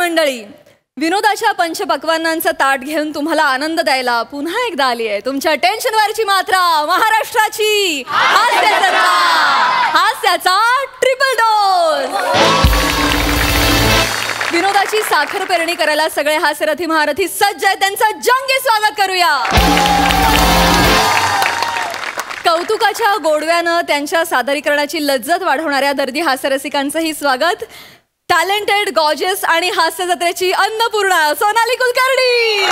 मंडळी, विनोदाच्या पंचपक्वान्नांचं ताट घेऊन तुम्हाला आनंद द्यायला पुन्हा एकदा आली आहे तुमच्या टेन्शनवरची मात्रा, महाराष्ट्राची हास्याचा ट्रिपल डोस. विनोदाची साखर पेरणी करायला सगळे हास्यरथी महारथी सज्ज आहेत. त्यांचं जंगी स्वागत करूया. कौतुकाच्या गोडव्यानं त्यांच्या सादरीकरणाची लज्जत वाढवणाऱ्या दर्दी हास्यरसिकांचंही स्वागत. टॅलेंटेड, गॉर्जियस आणि हास्य जत्रेची अन्नपूर्णा सोनाली कुलकर्णी.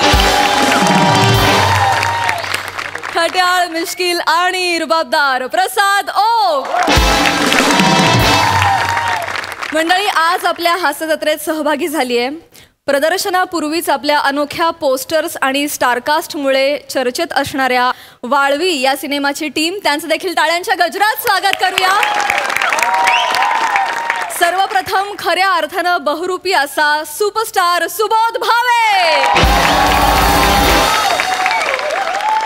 खट्याळ, मिश्किल आणि रुबाबदार प्रसाद ओक. मंडळी, आज आपल्या हास्य जत्रेत सहभागी झाली आहे. प्रदर्शनापूर्वीच आपल्या अनोख्या पोस्टर्स आणि स्टारकास्टमुळे चर्चेत असणाऱ्या वाळवी या सिनेमाची टीम, त्यांचं देखील टाळ्यांच्या गजरात स्वागत करूया. सर्वप्रथम खऱ्या अर्थानं बहुरूपी असा superstar Subodh Bhave.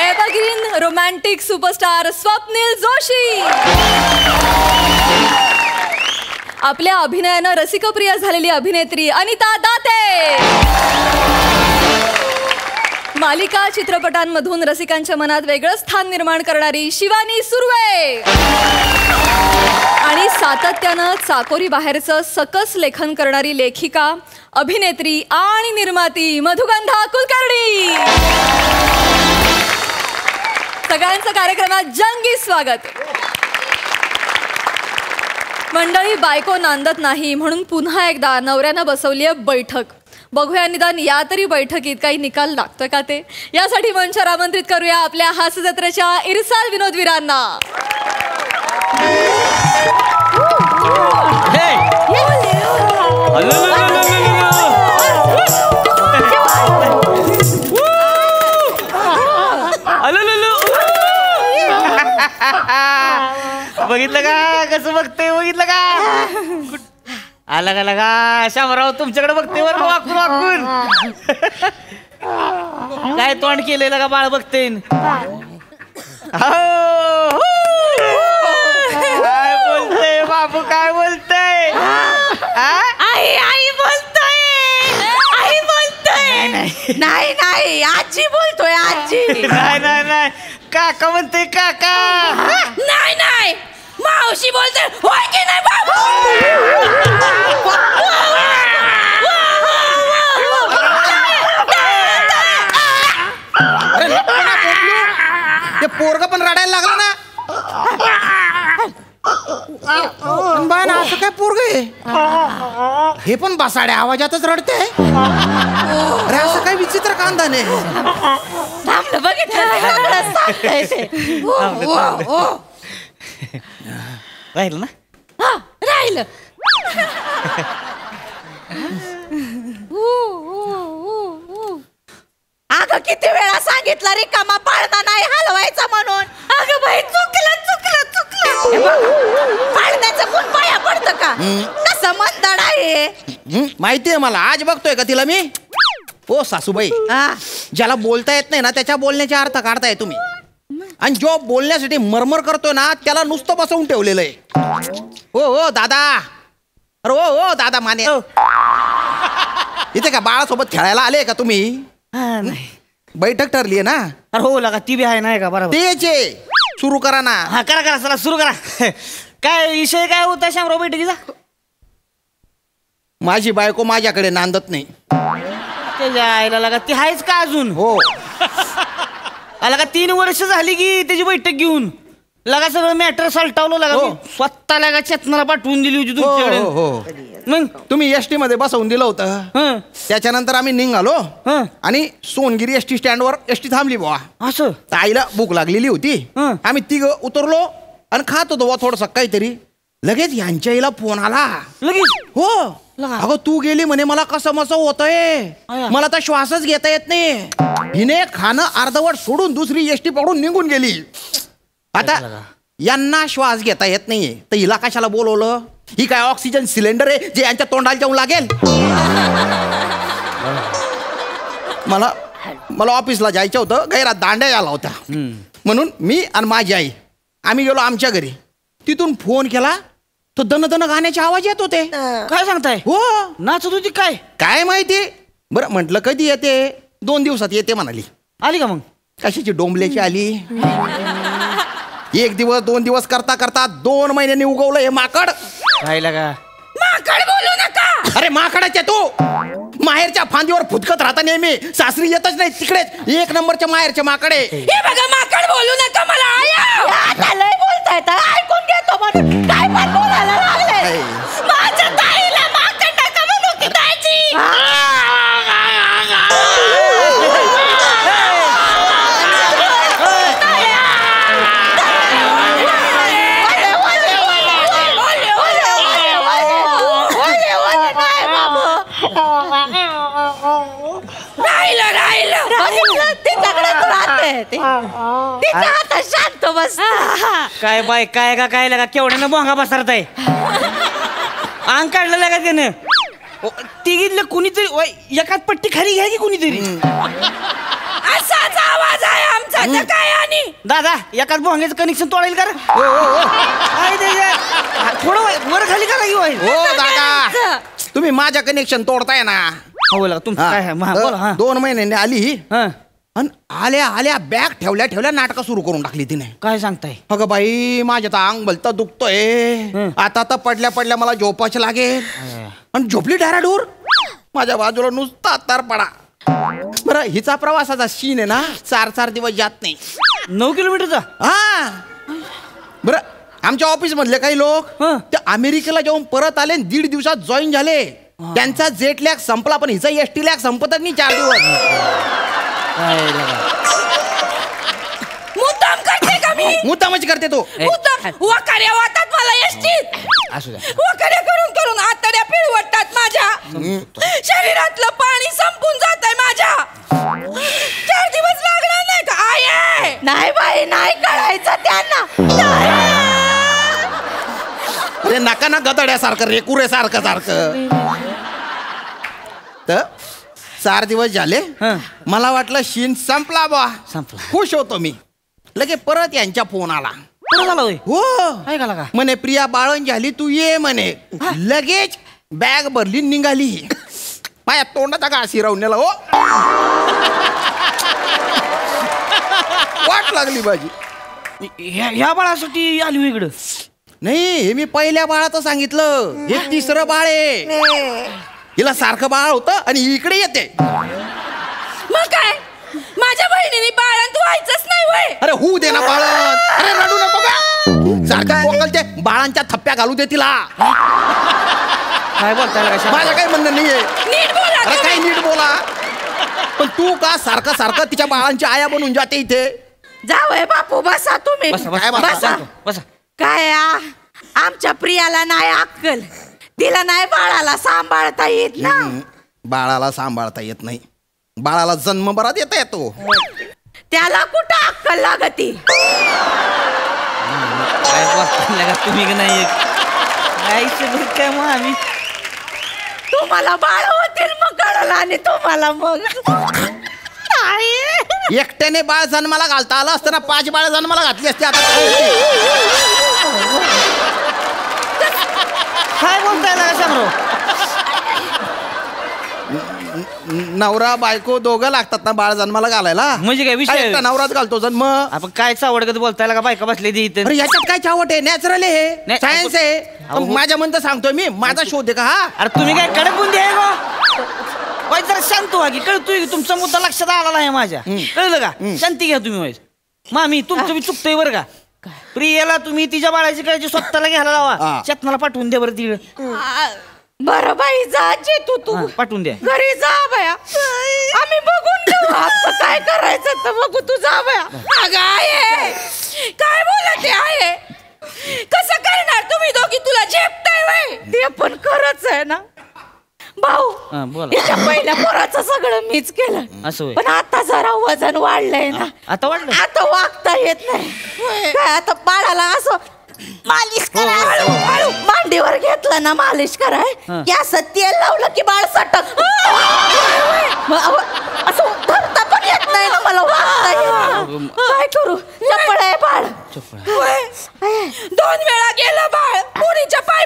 Evergreen romantic superstar Swapnil Joshi. आपल्या अभिनयानं रसिकप्रिय झालेली अभिनेत्री अनिता दाते. मालिका चित्रपटांमधून रसिकांच्या मनात वेगळं स्थान निर्माण करणारी शिवानी सुर्वे. आणि सातत्यानं चाकोरी बाहेरचं सकस लेखन करणारी लेखिका, अभिनेत्री आणि निर्माती मधुगंधा कुलकर्णी. सगळ्यांचं कार्यक्रमात जंगी स्वागत. मंडळी, बायको नांदत नाही म्हणून पुन्हा एकदा नवऱ्यानं बसवली आहे बैठक. बघूया निदान या तरी बैठकीत काही निकाल लागतोय का ते. यासाठी मंचावर आमंत्रित करूया आपल्या हास्य जत्रेच्या इरसाल विनोदवीरांना. बघितलं का कसं बघते, बघितलं का आला का लगा शामराव तुमच्याकडे बघते वर वाकून वाकून. काय तोंड केलेलं का बाळ बघते. काय बोलते बाबू, काय बोलतय. आई आई बोलतोय, आई बोलतोय. नाही नाही, आजी बोलतोय, आजी. नाही नाही नाही, काका म्हणते काका. नाही नाही, मावशी बोलते. होय की नाही बाबू. ते पोरग पण रडायला लागलं ना. बाय ना, असं काय पोरग आहे हे पण बसाड्या आवाजातच रडते. अरे असं काय विचित्र कांदा नाही. थांबलं, बघितलं राहिलं ना. राहिलं. अगं किती वेळा सांगितलं रिकामा पाळणा नाही हलवायचा म्हणून. अगं बाई, चुकलं चुकलं चुकलं. पाळण्याचं कोण पाया पडतं का. कसं मंदड आहे माहितीये मला. आज बघतोय का तिला मी. ओ सासूबाई, ज्याला बोलता येत नाही ना त्याच्या बोलण्याचा अर्थ काढताय तुम्ही. आणि जो बोलण्यासाठी मरमर करतोय ना त्याला नुसतं बसवून ठेवलेलं आहे. ओ दादा, अरे ओ दादा माने, इथे का बाळासोबत खेळायला आले का तुम्ही. बैठक ठरली आहे ना. अरे हो लगा, ती बी आहे ना का. बरोबर, तेच सुरू करा ना. हा करा करा, चला सुरू करा. काय विषय काय होता शामराव बैठकीचा. माझी बायको माझ्याकडे नांदत नाही. त्याच्या आईला लगा ती आहेच का अजून. हो, लगा 3 वर्ष झाली की त्याची बैठक घेऊन लगा सगळं मॅटर सलटावलं. लगा स्वतः लगा चेतनाला पाठवून दिली होती तुमच्याकडे. हो, मग तुम्ही एसटी मध्ये बसवून दिलं होतं. त्याच्यानंतर आम्ही निघालो आणि सोनगिरी एसटी स्टँडवर एसटी थांबली बुवा. असं आईला भूक लागलेली होती. आम्ही तिघ उतरलो आणि खात होतो बुवा थोडस काहीतरी. लगेच यांच्या आईला फोन आला. लगेच. हो, अगं तू गेली म्हणे, मला कसं मस होतंय, मला तर श्वासच घेता येत नाही. हिने खाणं अर्धवट सोडून दुसरी एसटी पकडून निघून गेली. आता यांना श्वास घेता येत नाहीये तर हिला कशाला बोलवलं. ही काय ऑक्सिजन सिलेंडर आहे जे यांच्या तोंडाला जाऊन लागेल. मला ऑफिसला जायचं होतं. गैरात दांड्या आला होता म्हणून मी आणि माझी आई आम्ही गेलो आमच्या घरी. तिथून फोन केला तो दन दन गाण्याचे आवाज येत होते. काय सांगताय? हो. नाचत होती काय? काय माहिती. बरं म्हटलं कधी येते, 2 दिवसात येते म्हणाली. आली का मग? कशाची डोंबल्याची आली. 1 दिवस 2 दिवस करता करता 2 महिन्यांनी उगवलं हे माकड. काय लागा? माकड बोलू नका. अरे माकडाच्या तू माहेरच्या फांदीवर फुटकत राहता नेहमी, सासरी येतच नाही तिकडेच 1 नंबरच्या माहेरचे माकडे. हे बघा माकड बोलू नका मला. आया लय बोलताय तर ऐकून घेतो म्हणून काय पण बोलायला लागले. माझ्या ताईला माकड नका म्हणू की ताईची. तिच्या हातात शांत बस. काय बाय काय का काय लागा? केवढ्यानं भोंगा बसरताय. अंग काढलं लागा त्यानं. तिघीतलं कुणीतरी एकाच पट्टी खाली घ्या की कुणीतरी. असाच आवाज आहे आमचा तर काय. आणि दादा एकाच भोंग्याचं कनेक्शन तोडेल का रे? थोडं वर खाली करा घेऊ. हो दादा, तुम्ही माझ्या कनेक्शन तोडताय ना. हो लागा तुमचं काय आहे? बोला. हा 2 महिन्यांनी आली हा. आणि आल्या आल्या बॅग ठेवल्या ठेवल्या नाटकं सुरू करून टाकली तिने. काय सांगताय? अगं बाई माझ्या तर अंग भलतं दुखतोय. आता तर पडल्या पडल्या मला झोपाच लागेल. आणि झोपली डॅराडूर. माझ्या बाजूला नुसता तर पडा. बरं हिचा प्रवासाचा सीन आहे ना, 4 दिवस जात नाही. 9 किलोमीटरचा. हा बरं आमच्या ऑफिस मधले काही लोक ते अमेरिकेला जाऊन परत आले 1.5 दिवसात जॉईन झाले. त्यांचा जेट लॅग संपला पण हिचा एसटी लॅग संपतच नाही 4 दिवस. मुद्दाम करते का मी? मुद्दामच करते तो. मुद्दाम वकाऱ्या वाटतात मला एसटीत. असू द्या. वकाऱ्या करून करून आतड्या पिळवटतात माझ्या. शरीरातलं पाणी संपून जातंय माझ्या. 4 दिवस लागणार नाही का? आहे नाही बाई, नाही कळायचं त्यांना. अरे नका ना गदड्यासारखं रेकुरे सारखं सारखं. तर 4 दिवस झाले. मला वाटलं शीन संपला बा. संपला. खुश होतो मी. लगे परत यांच्या फोन आला. परत आला होय? हो काय का लागा? म्हणे प्रिया बाळण झाली तू ये म्हणे. लगेच बॅग भरली निघाली. माझ्या तोंडाचा घास हिरावून नेला. हो वाट लागली माझी. ह्या बाळासाठी आली हो इकडं? नाही हे मी पहिल्या बाळाचं सांगितलं. हे 3रं बाळ आहे. हिला सारखं बाळ होतं आणि इकडे येते. मग काय माझ्या बहिणीने बाळंत व्हायचंच नाही वय. अरे होऊ दे ना बाळण. अरे रडू नको का. सारख्या कोकलच्या बाळांच्या थप्प्या घालू दे तिला. काय बोलताय लागा? माझं काही म्हणणं नाहीये. नीट बोला अरे काही नीट बोला. पण तू का सारखं सारखं तिच्या बाळांची आया बनून जाते इथे. जावय बापू बसा तुम्ही. बसा काय बसा बसा? बसा बसा. काय आमच्या प्रियाला नाही अक्कल. तिला नाही बाळाला सांभाळता येत ना. बाळाला सांभाळता येत नाही. बाळाला जन्म बराच येता येतो. त्याला कुठं अक्कल लागती. काय बोलताय लागा तुम्ही का नाही? काय मग आम्ही तुम्हाला बाळ होतील मग कळलं. आणि तुम्हाला मग एकट्याने बाळ जन्माला घालता आलं असतं ना. 5 बाळ जन्माला घातली असते. आता काय बोलताय लागा शामराव? नवरा बायको दोघं लागतात ना बाळ जन्माला घालायला. म्हणजे काय विषय? एकटा नवराच घालतो जन्म. आपण काय चावडगत बोलताय लागा? बायका बसले इथे. अरे याच्यात काय चावट आहे. नॅचरल आहे. नाही, सायन्स आहे. अहो. माझ्या म्हणतं सांगतोय मी. माझा शोध आहे का हा? अरे तुम्ही काय कडक बुंदी आहे गो? वाईट जरा शांत व्हा की. कळतोय की तुमचा मुद्दा लक्षात आला नाही माझ्या. कळलं का? शांती घ्या तुम्ही वाईट. मामी तुमचं बी चुकतंय बरं का. प्रियाला तुम्ही तिच्या बाळाची काळजी स्वतःला घ्यायला लावा. चेतनाला पाठवून द्या बरं तिकडे. बरं बाई जा जे तू पाठवून द्या. घरी जा बया. आम्ही बघून घेऊ आमचं काय करायचं तर बघू. तू जा बया. अगं आहे काय बोलते आहे. कसं करणार तुम्ही दोघी. तुला झेपताय वय. ते पण खरंच आहे ना भाऊ. बोला. हिच्या पहिल्या पोराचं सगळं मीच केलं. असं होय. पण आता जरा वजन वाढलंय ना. आता वाटलं? आता वागता येत नाही. काय आता बाळाला असं मालिश करा. हळू मांडीवर घेतलं ना मालिश कराय की असं तेल लावलं की बाळ सटक. असं धरता पण येत नाही ना मला. वागता येत. काय करू. चपळ आहे बाळ. 2 वेळा गेलं बाळ. पुरीच्या पाय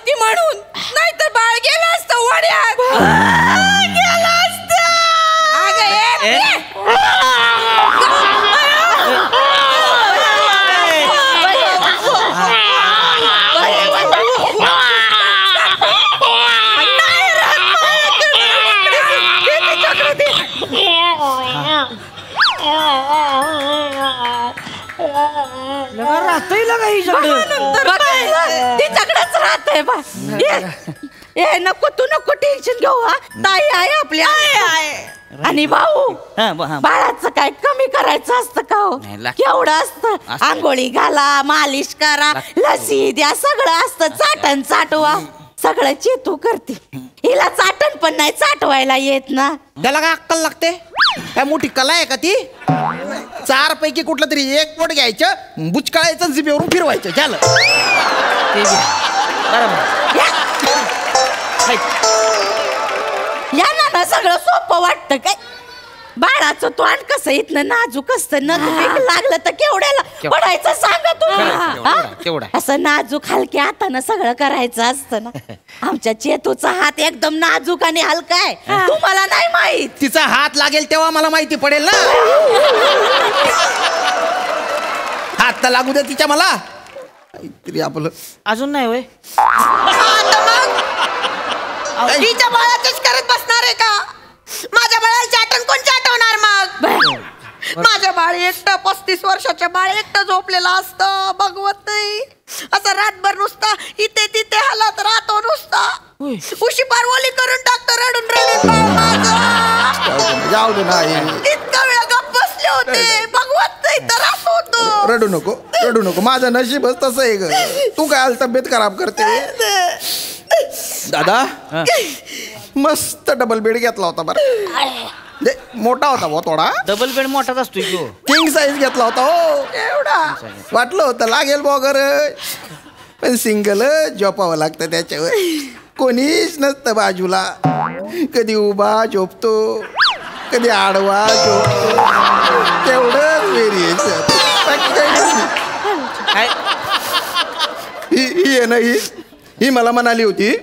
की म्हणून, नाहीतर बाळ गेलं असतं वड्यात. गेलं असतं. अगं राहतय लगा तिच्याकडेच राहतंय बा. ए नको तू नको टेन्शन घेऊ. हा ताई आहे आपली आणि भाऊ. बाळाचं काय कमी करायचं असतं का हो? केवढं असतं. आंघोळी घाला, मालिश करा, लसी द्या, सगळं असतं. चाटण चाटवा सगळं चेतू करते. हिला चाटण पण नाही चाटवायला येत ना. त्याला काय अक्कल लागते? काय मोठी कला आहे का ती? 4 पैकी कुठलं तरी एक पोट घ्यायचं, बुचकाळायचं, जिभेवरून फिरवायचं, झालं. यांना ना सगळं सोपं वाटतं काय. बाळाचं तोंड कसं इथनं नाजूक असतं. नख लागलं तर केवढ्याला पडायचं सांगा तुम्ही. असं नाजूक हलक्या हातानं सगळं करायचं असतं ना. आमच्या चेतूचा हात एकदम नाजूक आणि हलका आहे. तुम्हाला नाही माहित. तिचा हात लागेल तेव्हा मला माहिती पडेल ना. हात तर लागू दे तिच्या मला. तरी आपलं अजून नाही होय. तिच्या बाळाचंच करत बसणार आहे का? माझ्या बाळाला चाटण कोण चाटवणार मग? माझं बाळ एकटं 35 वर्षाच्या बाळ एकटं झोपलेलं असतं. बघवत नाही. असं रातभर नुसता इथे तिथे हलत राहतो नुसता. उशी पारवली करून टाकतो रडून रडून बाळ माझं. जाऊ दे ना. इतका वेळ गप्प बसले होते. बघवत नाही तर असं होतं. रडू नको, रडू नको. माझं नशीबच तसं आहे ग. तू काय तब्येत खराब करते. दादा मस्त डबल बेड घेतला होता बरं. मोठा होता भाऊ थोडा. डबल बेड मोठाच असतो तो. किंग साईज घेतला होता हो. एवढा वाटलं होतं लागेल वगैरे, पण सिंगल झोपावं लागतं त्याच्यावर. कोणीच नसतं बाजूला. कधी उभा झोपतो, कधी आडवा झोपतो. तेवढंच व्हेरिएशन. ही आहे ना, ही मला म्हणाली होती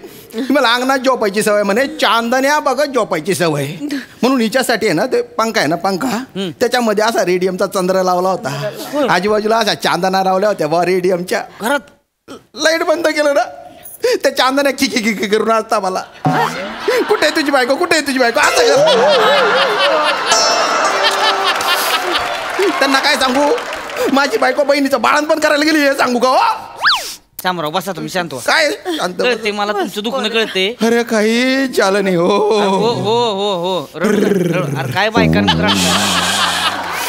मला अंगणात झोपायची सवय म्हणे. चांदण्या बघत झोपायची सवय. म्हणून हिच्यासाठी आहे ना ते पंखा आहे ना, पंखा त्याच्यामध्ये असा रेडियमचा चंद्र लावला होता. आजूबाजूला अशा चांदण्या लावल्या होत्या बा रेडियमच्या. घरात लाईट बंद केलं ना, त्या चांदण्या खिकी खिकी करून असता मला. कुठे आहे तुझी बायको, कुठे आहे तुझी बायको असं. त्यांना काय सांगू, माझी बायको बहिणीचं बाळणपण करायला गेली हे सांगू का? शामराव बसा तुम्ही शांत व्हा. काय शांत? कळते मला तुमचं दुखणं कळते. अरे काही चाल नाही हो. हो हो हो हो अरे काय बायकांना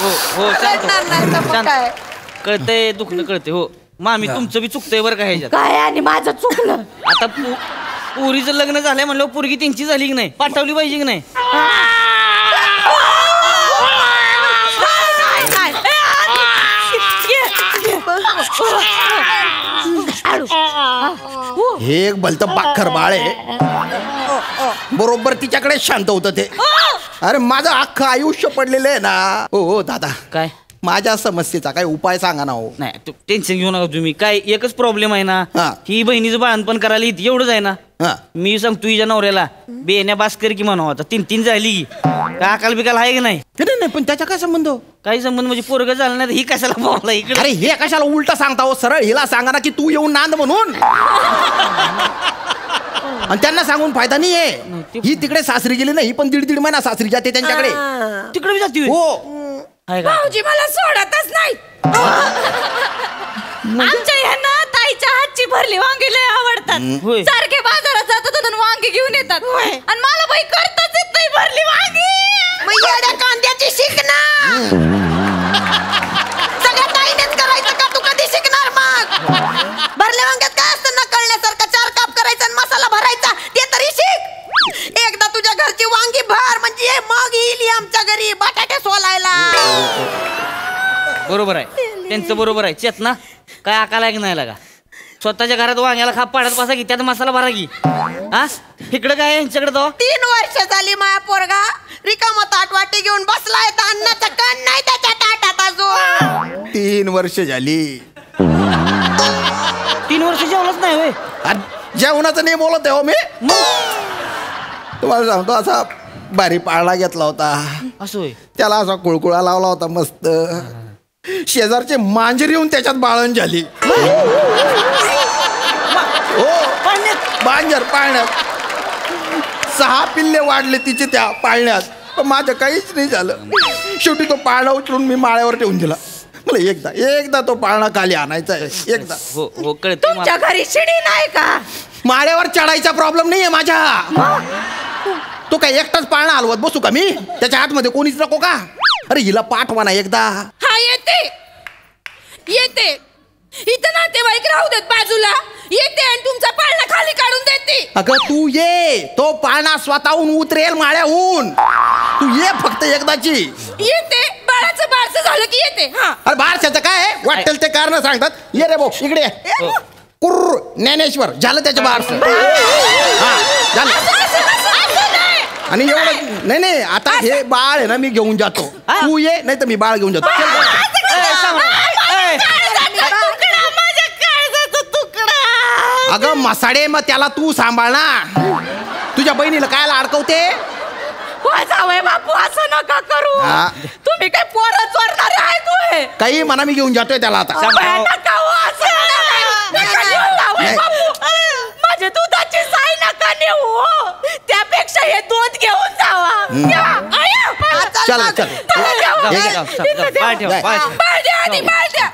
हो हो शांत कळतंय दुखणं कळते. हो मामी तुमचं बी चुकतंय बरं का ह्याच्यात. काय आणि माझं चुकलं. आता पुरीचं लग्न झालंय म्हणलं पोरगी त्यांची झाली की नाही, पाठवली पाहिजे की नाही. हे एक भलत बाखर बाळ आहे. बरोबर तिच्याकडे शांत होतं ते. अरे माझं अख्खं आयुष्य पडलेलं आहे ना. हो हो दादा, काय माझ्या समस्येचा काय उपाय सांगा ना हो. नाही टेन्शन घेऊ नका तुम्ही. काय एकच प्रॉब्लेम आहे ना, हा. ही बहिणीचं बाळणपण करायला इथे एवढंच आहे ना. हा. मी सांगतो हिच्या नवऱ्याला बेण्या बास्कर की म्हणावं. आता 3 झाली की काय अकाल बिकाल आहे की नाही. नाही पण त्याचा काय संबंध? काही संबंध म्हणजे पोरग झालं नाही तर ही कशाला बोलला इकडे. अरे हे कशाला उलट सांगता हो. सरळ हिला सांगा ना की तू येऊन नांद म्हणून. आणि त्यांना सांगून फायदा नाही आहे. ही तिकडे सासरी गेली नाही, ही पण 1.5 महिना सासरी जाते त्यांच्याकडे. तिकडे बी जाती हो. भाऊजी मला सोडतच नाही. आमच्या ह्यांना ताईच्या हातची भरली वांगी लय आवडतात. होय. सारखे बाजारात जातात आणि वांगी घेऊन येतात. आणि मला बाई करताच येत नाही भरली वांगी. येड्या कांद्याची शिकना. सगळ्या ताईनेच करायचं का? तू कधी शिकणार मग? भरल्या वांग्यात काय असतं न कळण्यासारखं? 4 काप करायचा आणि मसाला भरायचा, ते तरी शिक. एकदा तुझ्या घरची वांगी भर म्हणजे मग येईल आमच्या घरी बटाटे सोलायला. बरोबर आहे त्यांचं, बरोबर आहे. चेतना काय अकाल आहे की नाही लागा. स्वतःच्या घरात वांग्याला खाप पाडत बसा की त्यात मसाला भरा की. हा इकडं काय यांच्याकडे तो 3 वर्ष झाली माझा पोरगा रिकामा ताट वाटी घेऊन बसलाय. तर अन्नाचं कण नाही त्याच्या ताटात अजून. 3 वर्ष झाली. 3 वर्ष जेवलंच नाही होय. जेवणाचं नाही बोलत आहे हो मी. तुम्हाला सांगतो असा बारी पाळणा घेतला होता. असं होय. त्याला असा कुळकुळा लावला होता मस्त. शेजारचे मांजर येऊन त्याच्यात बाळण झाली. हो मांजर पाळण्यात 6 पिल्ले वाढले तिचे त्या पाळण्यात. पण माझं काहीच नाही झालं. शेवटी तो पाळणा उचलून मी माळ्यावर ठेवून दिला. मला एकदा तो पाळणा खाली आणायचा आहे. एकदा. हो हो कळत. तुमच्या घरी शिडी नाही का? माळ्यावर चढायचा प्रॉब्लेम नाहीये माझ्या. तो काय एकटाच पाळणा हलवत बसू का मी? त्याच्या आतमध्ये कोणीच नको का? अरे हिला पाठवा ना एकदा. हा येते येते. इथं नातेवाईक राहू देत बाजूला. येते आणि तुमचा पाळणा खाली काढून देते. अगं तू ये. तो पाळणा स्वतःहून उतरेल माळ्याहून. तू ये फक्त एकदाची. येते. बाळाचं बारसं झालं की येते. हा अरे बारशाचं काय वाटेल ते कारण सांगतात. ये रे भाऊ इकडे ये. कुर्र ज्ञानेश्वर झालं त्याचं बारस. झालं. आणि एवढं नाही आता हे बाळ आहे ना मी घेऊन जातो. तू ये नाही तर मी बाळ घेऊन जातो. अगं मसाडे मग त्याला तू सांभाळ ना. तुझ्या बहिणीला काय अडकवते? जावई बापू असं नका करू. तुम्ही काय पोरं चोरणारे आहे तू? काही म्हणा मी घेऊन जातोय त्याला आता. माझ्या दुधाची साई नका नेऊ. त्यापेक्षा हे दूध घेऊन जावा. चल चल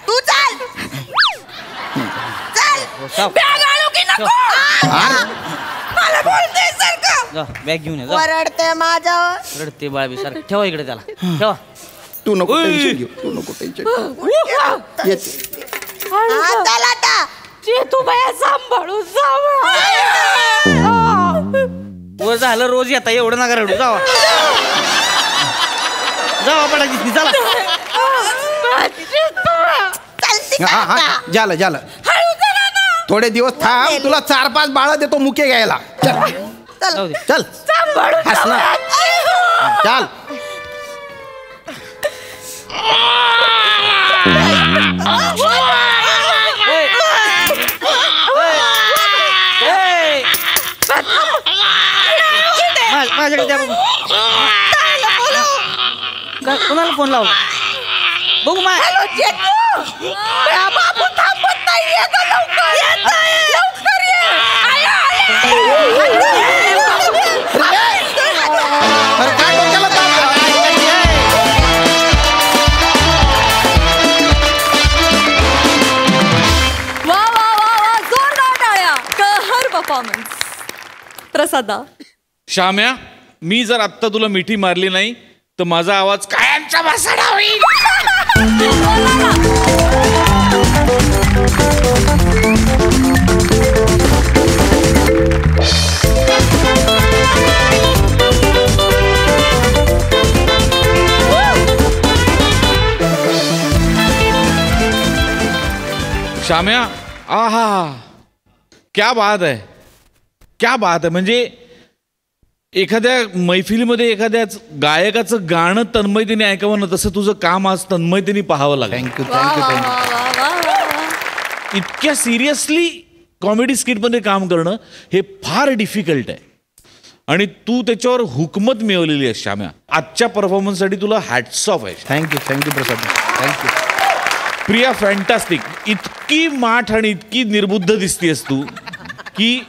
तू चाल चल. बॅग आणू की नको? मला बोलते सारखं. बॅग घेऊन ये. ओरडते माझ्यावर. रडते बाळ बी सारखं. ठेवा इकडे त्याला. ठेवा. तू नको टेन्शन घेऊ. तू नको टेन्शन. येते. तू बाया सांभाळू वर झालं रोज येता एवढं नका रडू. जावा जावा पटाकी चला. झालं थोडे दिवस थांब. तुला 4-5 बाळ देतो मुके घ्यायला. जाऊ दे. चल हस ना. चल माझ्याकडे द्या बघू. कोणाला फोन लावला बघू? बापू थांबत नाही. अरे काय डोक्याला ताप आहे? वा वा वा वा जोरदार टाळ्या. कहर परफॉर्मन्स. प्रसादा. श्याम्या, मी जर आत्ता तुला मिठी मारली नाही तर माझा आवाज कायमचा बसाडा होईल. श्याम्या, आहा क्या बात आहे, क्या बात आहे. म्हणजे एखाद्या मैफिलीमध्ये एखाद्याच गायकाचं गाणं तन्मयतेने ऐकावं ना, तसं तुझं काम आज तन्मयतेने पाहावं लागेल. थँक्यू वा वा थँक्यू वा थँक्यू. वा वा वा. इतक्या सिरियसली कॉमेडी स्किटमध्ये काम करणं हे फार डिफिकल्ट आहे आणि तू त्याच्यावर हुकमत मिळवलेली आहे श्याम्या. आजच्या परफॉर्मन्ससाठी तुला हॅट्स ऑफ आहे. थँक्यू प्रसाद. थँक्यू. प्रिया, फॅन्टास्टिक. इतकी माठ आणि इतकी निर्बुद्ध दिसतीयस तू की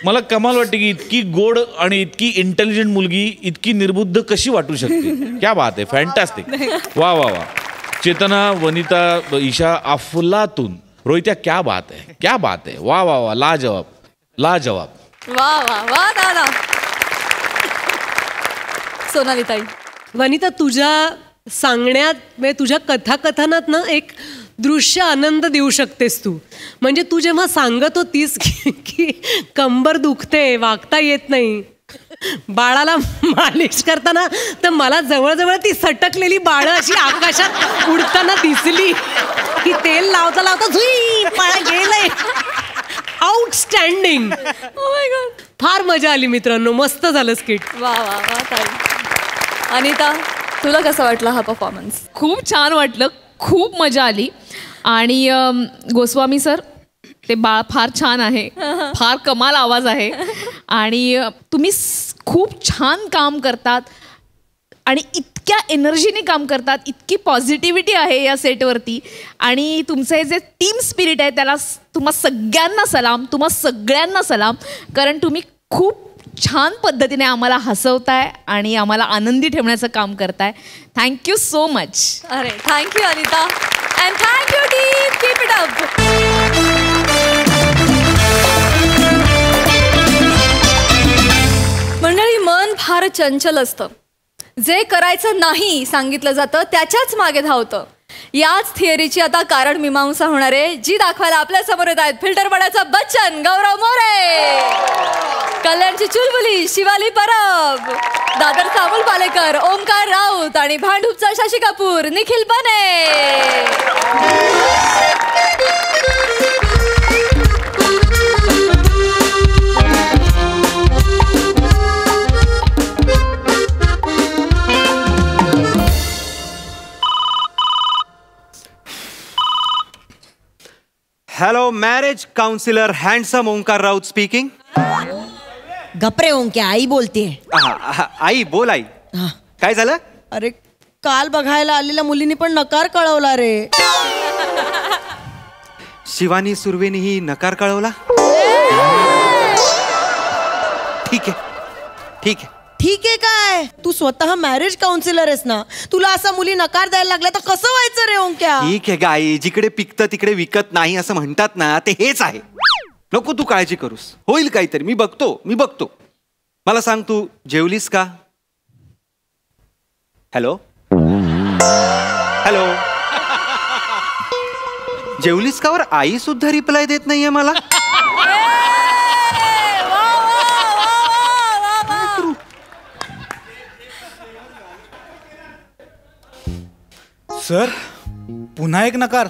मला कमाल वाटते की इतकी गोड आणि इतकी इंटेलिजंट मुलगी इतकी निर्बुद्ध कशी वाटू शकते. क्या बात आहे, फॅन्टास्टिक. वा वा वा. चेतना, वनिता, ईशा, अफलातून. रोहित्या, क्या बात है, क्या बात है. वा वा वा, लाजवाब लाजवाब. वा वा वा दादा. सोनाली ताई. वनिता, तुझ्या सांगण्यात म्हणजे तुझ्या कथाकथनात ना एक दृश्य आनंद देऊ शकतेस तू. म्हणजे तू जेव्हा सांगत होतीस की कंबर दुखते, वागता येत नाही, बाळाला मालिश करताना, तर मला जवळजवळ ती सटकलेली बाळं अशी आकाशात उडताना दिसली की तेल लावता लावता झुई बाळा गेलंय. आउटस्टँडिंग. फार मजा आली मित्रांनो, मस्त झालं स्किट. वा वा वा ताई. अनिता, तुला कसा वाटला हा परफॉर्मन्स? खूप छान वाटलं, खूप मजा आली. आणि गोस्वामी सर, ते बाळ फार छान आहे, फार कमाल आवाज आहे आणि तुम्ही खूप छान काम करतात आणि इतक्या एनर्जीने काम करतात, इतकी पॉझिटिव्हिटी आहे या सेटवरती आणि तुमचं हे जे टीम स्पिरिट आहे त्याला तुम्हा सगळ्यांना सलाम, तुम्हा सगळ्यांना सलाम, कारण तुम्ही खूप छान पद्धतीने आम्हाला हसवताय आणि आम्हाला आनंदी ठेवण्याचं काम करताय. Thank you so much. अरे thank you Anita and thank you team, keep it up. मंडळी, मन फार चंचल असतं. जे करायचं नाही सांगितलं जातं त्याच्याच मागे धावतं. याच थिअरीची आता कारण मीमांसा होणार आहे, जी दाखवायला आपल्या समोर येत आहेत फिल्टरपणाचा बच्चन गौरव मोरे, कल्याणची चुलबुली शिवाली परब, दादरचा अमोल पालेकर, ओमकार राऊत आणि भांडूपचा शशी कपूर निखिल बने. Hello, marriage counsellor handsome Omkar Raut speaking. गपरे ओंक्या, आई बोलते. आई बोल. आई काय झालं? अरे काल बघायला आलेल्या मुलीने पण नकार कळवला रे. शिवानी सुर्वेनीही नकार कळवला. ठीक आहे ठीक आहे ठीक आहे काय, तू स्वतः मॅरेज काउन्सिलर आहेस ना, तुला असा मुली नकार द्यायला लागला तर कसं व्हायचं रे ओंक्या? ठीक आहे गाई, जिकडे पिकतं तिकडे विकत नाही असं म्हणतात ना, ते हेच आहे. नको तू काळजी करूस, होईल काहीतरी. मी बघतो. मला सांग, तू जेवलीस का? हॅलो हॅलो, जेवलीस का? वर आई सुद्धा रिप्लाय देत नाहीये मला. सर, पुन्हा एक नकार.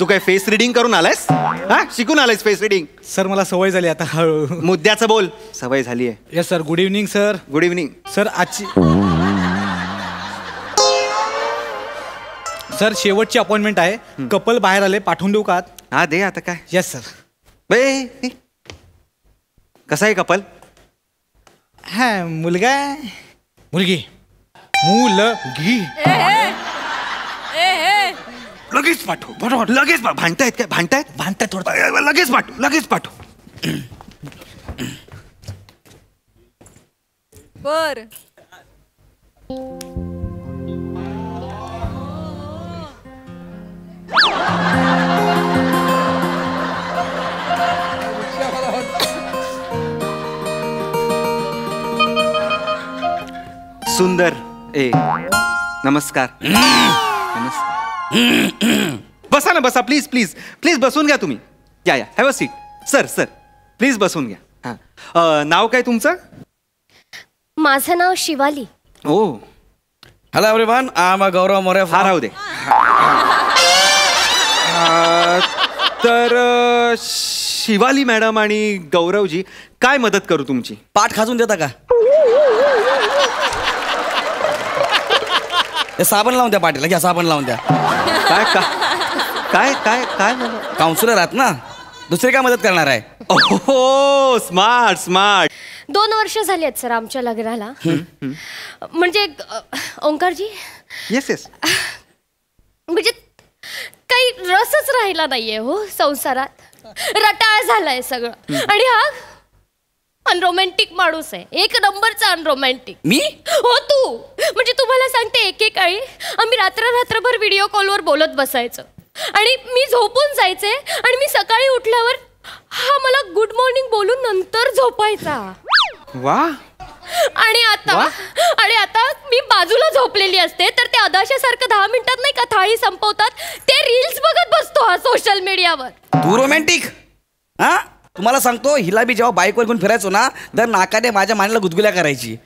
तू काय फेस रिडिंग करून आलायस? हा, शिकून आलायस फेस रिडिंग? सर मला सवय झाली आता. हळू. मुद्द्याचं बोल. सवय झाली आहे. Yes sir. Good evening sir. Good evening sir. आजची सर शेवटची अपॉइंटमेंट आहे. कपल बाहेर आले, पाठवून देऊ का? हा दे आता. काय? Yes sir. बे कसा आहे कपल? हा, मुलगा मुलगी. मुलगी. लगेच पाठव. लगेच भांडतायत काय? भांडतायत थोडं. लगेच पाठव. बर. सुंदर. नमस्कार. बसा ना, बसा. प्लीज बसून घ्या तुम्ही. या have a seat. Sir please बसून घ्या. हा, नाव काय तुमचं? माझं नाव शिवाली. ओ. हॅलो एव्हरीवन, आय एम गौरव मोरे. हा राहू दे. तर शिवाली मॅडम आणि गौरवजी, काय मदत करू तुमची? पाठ खाजून देता का? साबण लावून द्या पाठीला. घ्या साबण लावून द्या. काय काउन्सिलर आहात ना, दुसरी काय मदत करणार आहे? ओहो, स्मार्ट. 2 वर्ष झाली आहेत सर आमच्या लग्नाला. म्हणजे ओंकारजी. येस. म्हणजे काही रसच राहिला नाहीये हो संसारात. रटाळ झालाय सगळं. आणि हा अनरोमॅन्टिक माणूस आहे, 1 नंबरचा अनरोमॅन्टिक. मी? हो तू. म्हणजे तुम्हाला सांगते, एकेकाळी आम्ही रात्रभर व्हिडिओ कॉलवर बोलत बसायचं आणि मी झोपून जायचे आणि मी सकाळी उठल्यावर हा मला गुड मॉर्निंग बोलून नंतर झोपायचा. वा. आणि आता मी बाजूला झोपलेली असते तर ते अदाशासारखं 10 मिनिटात नाही का थाळी संपवतात, ते रील्स बघत बसतो हा सोशल मीडियावर. तू रोमॅन्टिक? हा, तुम्हाला सांगतो, हिला बी जेव्हा बाईकवर घेऊन फिरायचो ना, दर नाकाने माझ्या मानेला गुदगुल्या करायची.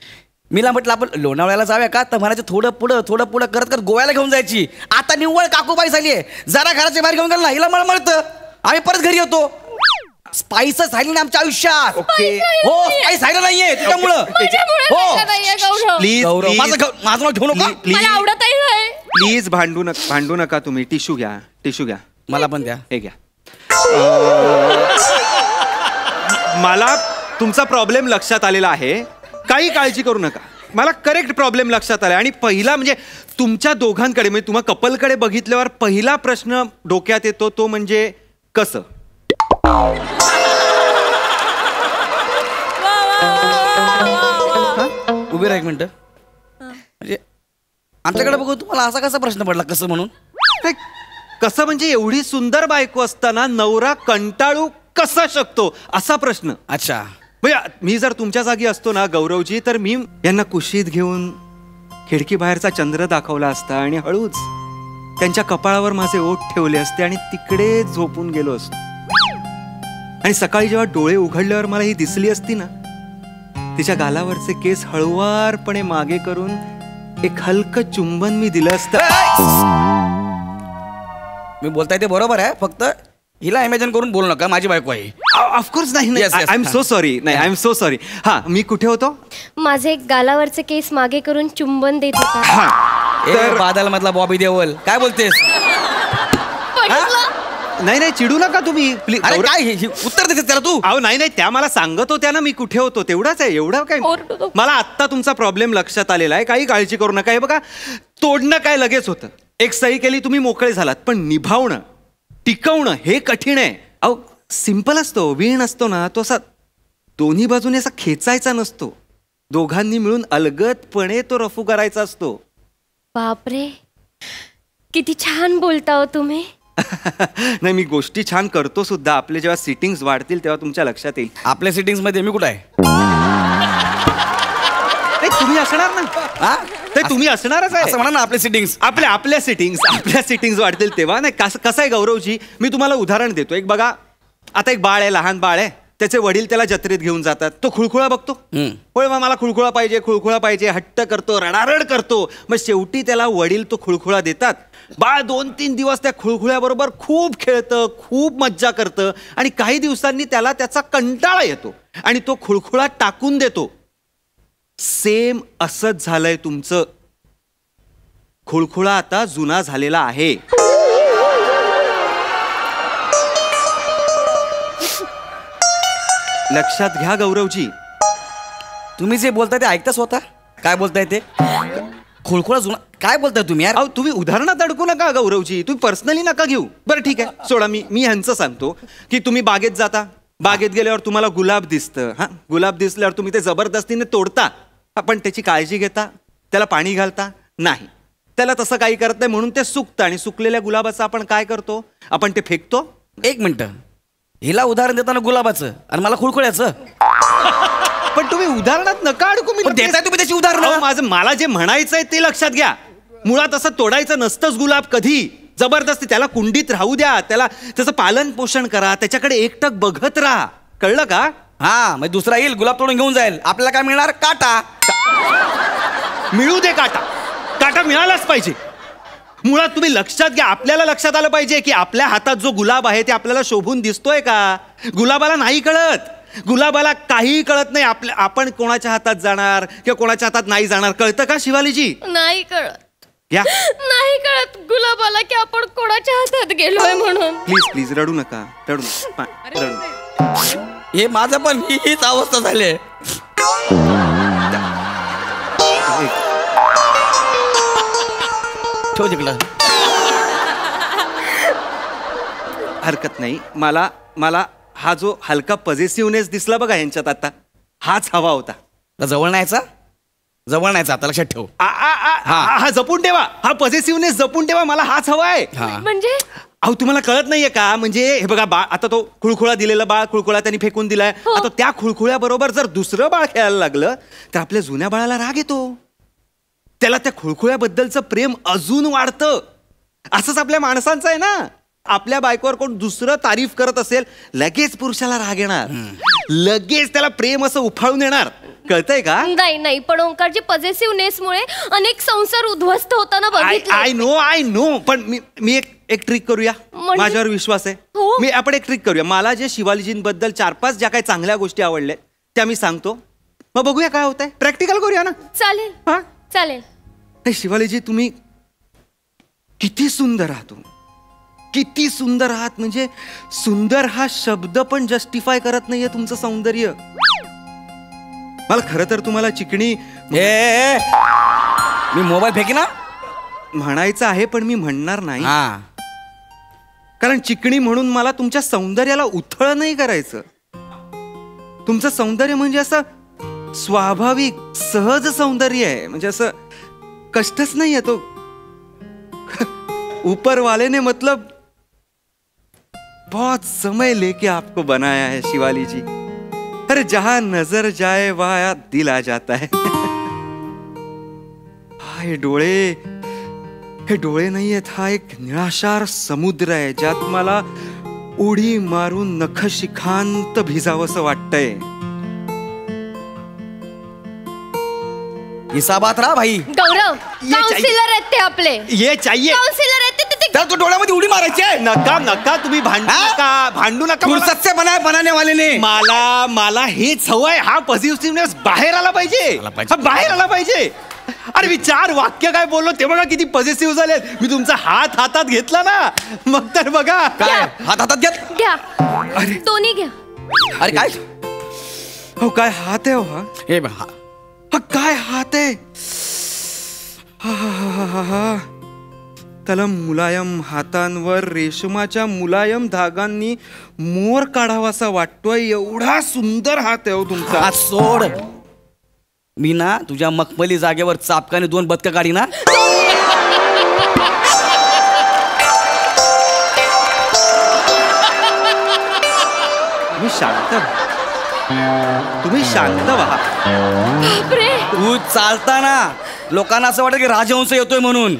मीला म्हटलं आपण लोणावळ्याला जाऊया का, तर म्हणायचं थोडं पुढं करत गोव्याला घेऊन जायची. आता निव्वळ काकूबाई झाली आहे. जरा घराच्या बाहेर घेऊन गेलं ना, हिला मळमळतं. आम्ही परत घरी येतो. स्पाइसच राहिली ना आमच्या आयुष्यात. हो, स्पाइस राहिलं नाहीये त्याच्यामुळं. हो प्लीज, माझं नाव घेऊ नका. आवडत आहे. प्लीज भांडू नका तुम्ही. टिश्यू घ्या. मला पण द्या. हे घ्या. मला तुमचा प्रॉब्लेम लक्षात आलेला आहे, काही काळजी करू नका. मला करेक्ट प्रॉब्लेम लक्षात आला. आणि पहिला म्हणजे तुमच्या दोघांकडे म्हणजे तुम्हा कपलकडे बघितल्यावर पहिला प्रश्न डोक्यात येतो तो म्हणजे कसं. उभी राहा एक मिनिट. म्हणजे आमच्याकडे बघू तुम्हाला असा कसा प्रश्न पडला कसं म्हणून. कसं म्हणजे एवढी सुंदर बायको असताना नवरा कंटाळू कसा शकतो असा प्रश्न. अच्छा. मी जर तुमच्या जागी असतो ना गौरवजी, तर मी यांना कुशीत घेऊन खिडकी बाहेरचा चंद्र दाखवला असता आणि हळूच त्यांच्या कपाळावर माझे ओठ ठेवले असते आणि तिकडे झोपून गेलो असतो. आणि सकाळी जेव्हा डोळे उघडल्यावर मला ही दिसली असती ना, तिच्या गालावरचे केस हळुवारपणे मागे करून एक हलकं चुंबन मी दिलं असतं. मी बोलताय ते बरोबर आहे, फक्त हिला इमॅजिन करून बोलू नका, माझी बायको आहे. ऑफकोर्स नाही. I am so sorry. नाही, आय एम सो सॉरी. हा, मी कुठे होतो. माझे गालावरचे केस मागे करून चुंबन देत होता. तर बादल मधला बॉबी देओल काय बोलतेस. नाही नाही, चिडू नका तुम्ही प्लीज. काय उत्तर देतेस त्याला तू. अहो नाही नाही, त्या मला सांगत होत्या ना मी कुठे होतो, तेवढाच आहे. एवढं काय. मला आत्ता तुमचा प्रॉब्लेम लक्षात आलेला आहे, काही काळजी करू नका. हे बघा, तोडणं काय लगेच होतं, एक सही केली तुम्ही मोकळे झालात, पण निभावणं टिकवणं हे कठीण आहे. अहो सिंपल असतो, वीण असतो ना तो असा दोन्ही बाजूने असा खेचायचा नसतो, दोघांनी मिळून अलगदपणे तो रफू करायचा असतो. बापरे, किती छान बोलता हो तुम्ही. नाही, मी गोष्टी छान करतो सुद्धा. आपले जेव्हा सिटिंग्स वाढतील तेव्हा तुमच्या लक्षात येईल. आपल्या सिटिंग्स मध्ये मी कुठं आहे. तुम्ही असणार ना. तुम्ही असणारच आहे. असं म्हणा ना, आपले सिटिंग्स आपल्या सिटिंग्स वाढतील तेव्हा. नाही कसं आहे गौरवजी, मी तुम्हाला उदाहरण देतो. एक बघा, आता एक बाळ आहे, लहान बाळ आहे, त्याचे वडील त्याला जत्रेत घेऊन जातात. तो खुळखुळा बघतो, होय मला खुळखुळा पाहिजे, हट्ट करतो, रडारड करतो. मग शेवटी त्याला वडील तो खुळखुळा देतात. बाळ 2-3 दिवस त्या खुळखुळ्याबरोबर खूप खेळतं, खूप मज्जा करतं आणि काही दिवसांनी त्याला त्याचा कंटाळा येतो आणि तो खुळखुळा टाकून देतो. सेम असंच झालंय तुमचं. खुळखुळा आता जुना झालेला आहे. लक्षात घ्या गौरवजी. तुम्ही जे बोलताय ते ऐकता स्वतः. काय बोलताय ते. खुळखुळा जुना काय बोलताय तुम्ही यार. अहो तुम्ही उदाहरणात अडकू नका गौरवजी, तुम्ही पर्सनली नका घेऊ. बरं ठीक आहे, सोडा. मी ह्यांचं सांगतो की तुम्ही बागेत जाता, बागेत गेल्यावर तुम्हाला गुलाब दिसतं. हा, गुलाब दिसल्यावर तुम्ही ते जबरदस्तीने तोडता, पण त्याची काळजी घेता, त्याला पाणी घालता नाही. त्याला तसं काही करत नाही म्हणून ते सुकतं आणि सुकलेल्या गुलाबाचं आपण काय करतो, आपण ते फेकतो. एक मिनिट, हिला उदाहरण देताना गुलाबाचं आणि मला खुळखुळ्याचं. पण तुम्ही उदाहरणात नका अडकू. मी देताय तुम्ही त्याची उदाहरण. मला जे म्हणायचंय ते लक्षात घ्या. मुळात असं तोडायचं नसतंच गुलाब कधी. जबरदस्ती त्याला कुंडीत राहू द्या, त्याला त्याचं पालन पोषण करा, त्याच्याकडे एकटक बघत राहा. कळलं का. हा, मग दुसरा येईल गुलाब तोडून घेऊन जाईल, आपल्याला काय मिळणार. काटा. मिळू दे काटा, काटा मिळालाच पाहिजे. मुळात तुम्ही लक्षात घ्या, आपल्याला लक्षात आलं पाहिजे की आपल्या हातात जो गुलाब आहे ते आपल्याला शोभून दिसतोय का. गुलाबाला नाही कळत, गुलाबाला काहीही कळत नाही आपण कोणाच्या हातात जाणार किंवा कोणाच्या हातात नाही जाणार. कळतं का शिवालीजी. नाही कळत. घ्या. नाही कळत गुलाबाला की आपण कोणाच्या हातात गेलोय म्हणून. प्लीज रडू नका, रडू. हे माझं पण हीच अवस्था झाली. ठेव तिकडं. हरकत नाही. मला हा जो हलका पॉझिटिव्हनेस दिसला बघा यांच्यात आता, हाच हवा होता. जवळ नाहीचा आता लक्षात ठेव. हा जपून ठेवा, हा पॉझिटिव्हनेस जपून ठेवा. मला हाच हवा आहे. म्हणजे अहो तुम्हाला कळत नाहीये का. म्हणजे हे बघा, बाळ आता तो खुळखुळा दिलेला बाळ, खुळखुळा त्यांनी फेकून दिलाय. आता त्या खुळखुळ्याबरोबर जर दुसरं बाळ खेळायला लागलं तर आपल्या जुन्या बाळाला राग येतो, त्याला त्या खुळखुळ्याबद्दलचं प्रेम अजून वाढतं. असंच आपल्या माणसांचं आहे ना. आपल्या बायकोवर कोण दुसरं तारीफ करत असेल, लगेच पुरुषाला राग येणार, लगेच त्याला प्रेम असं उफाळून येणार. कळतंय का. नाही, पण ओंकारची पॉझिटिव्हनेस मुळे अनेक संसार उद्ध्वस्त होताना बघितले. I know. पण मी एक ट्रिक करूया. माझ्यावर विश्वास आहे. आपण एक ट्रिक करूया. मला जे शिवालीजींबद्दल 4-5 ज्या काही चांगल्या गोष्टी आवडल्या त्या मी सांगतो, मग बघूया काय होतंय. प्रॅक्टिकल करूया ना. चालेल. शिवालीजी, तुम्ही किती सुंदर आहात. किती सुंदर आहात. म्हणजे सुंदर हा शब्द पण जस्टिफाय करत नाहीये तुमचं सौंदर्य. मला खरं तर तुम्हाला चिकणी मी मोबाईल फेकी ना म्हणायचं आहे, पण मी म्हणणार नाही. हा, कारण चिकणी म्हणून मला तुमच्या सौंदर्याला उथळ नाही करायचं. तुमचं सौंदर्य म्हणजे असं स्वाभाविक सहज सौंदर्य आहे. म्हणजे असं कष्टच नाहीये तो. ऊपर वाले ने मतलब बहुत समय लेके आपको बनाया है शिवाली जी. अरे जहां नजर जाए वहां दिल आ जाता है. हे डोळे नाहीयेत, हा एक निराशार समुद्र आहे ज्यात मला उडी मारून नखशिखांत भिजावंसं वाटतंय. हिसाबात राहा भाई. गौरव काउन्सिलर आहेत ते आपले. ये चाहिए काउन्सिलर आहेत ते त्याला तू डोळ्यामध्ये उडी मारायची आहे. नका नका तुम्ही भांडू नका. फुर्सत से बनाने वाले ने मला हेच हवंय. हा पॉझिटिव्हनेस बाहेर आला पाहिजे. हा बाहेर आला पाहिजे. अरे मी 4 वाक्य काय बोललो ते बघा किती पॉझिटिव्ह झाले. मी तुमचा हात हातात घेतला ना, मग तर बघा. काय हात हातात घेत घ्या. अरे दोन्ही घ्या. अरे काय हो काय हात आहे. हो हे हा काय हात आहे. त्याला मुलायम हातांवर रेशमाच्या मुलायम धागांनी मोर काढावासा वाटतोय. एवढा सुंदर हात आहे हो तुमचा. हात सोड. मी ना तुझ्या मखमली जागेवर चापकाने 2 बदकं काढी ना. तुम्ही शांत व्हा. तू चालताना लोकांना असं वाटत की राजहंस येतोय म्हणून.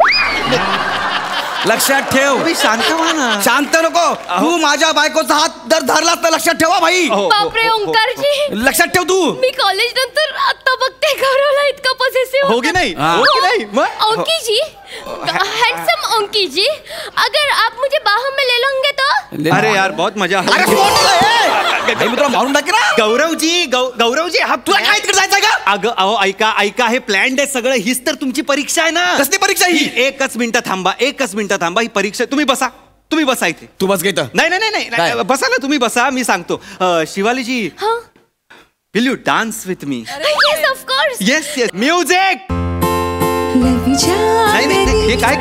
लक्षात ठेव. तुम्ही शांत व्हा ना. शांत नको. तू माझ्या बायकोचा हात जर धरलास तर लक्षात ठेवा भाई. बापरे ओंकारजी, लक्षात ठेव तू. मी कॉलेज नंतर आता बघते गौरवला इतका पॉसेसिव्ह. हो की नाही. हो की नाही. ओंकी जी, हैंडसम ओंकी जी, अगर आप मुझे बाहों में ले लेंगे तो. अरे यार बहुत मजा. मी तुला मारून टाकी ना. गौरवजी हा तुला काय तिकडे जायचं का. अगं अहो ऐका हे प्लॅन्ड आहे सगळं. हीच तर तुमची परीक्षा आहे ना. कसली परीक्षा ही. एकच मिनिटं थांबा. ही परीक्षा. तुम्ही बसा इथे. तू बस घेत. नाही बसा ना. तुम्ही बसा. मी सांगतो. Shivaliji, will you dance with me. Yes of course. Yes music. नाही हे काय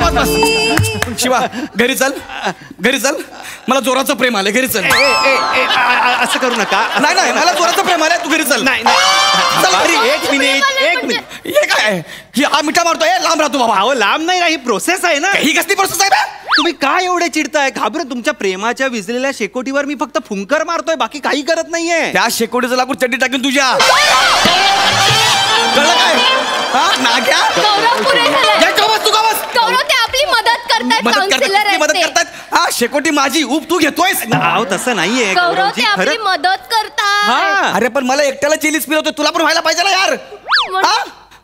बस. शिवा घरी चल. मला जोराचं प्रेम आलं. घरी चल. असं करू नका. नाही मला जोराचं प्रेम आलं. तू घरी चल. नाही एक मिनिट. हे काय हा मिठा मारतोय. लांब राहतो बाबा. अहो लांब नाही. ही प्रोसेस आहे ना. ही कसली प्रोसेस आहे. तुम्ही काय एवढे चिडताय. घाबरत. तुमच्या प्रेमाच्या विजलेल्या शेकोटीवर मी फक्त फुंकर मारतोय, बाकी काही करत नाहीये. त्या शेकोटीचं लाकूड चड्डी टाकून तुझ्या. कळलं काय. हा नाग्या. गौरव पुरे झालं. गौरव ते आपली मदत करतात. हा शेकोटी माझी ऊब तू घेतोयस. अहो तसं नाहीये गौरव, ते आपली मदत करतात. अरे पण मला एकट्याला चिलीच पिरवतोय. तुला पण व्हायला पाहिजे ना यार.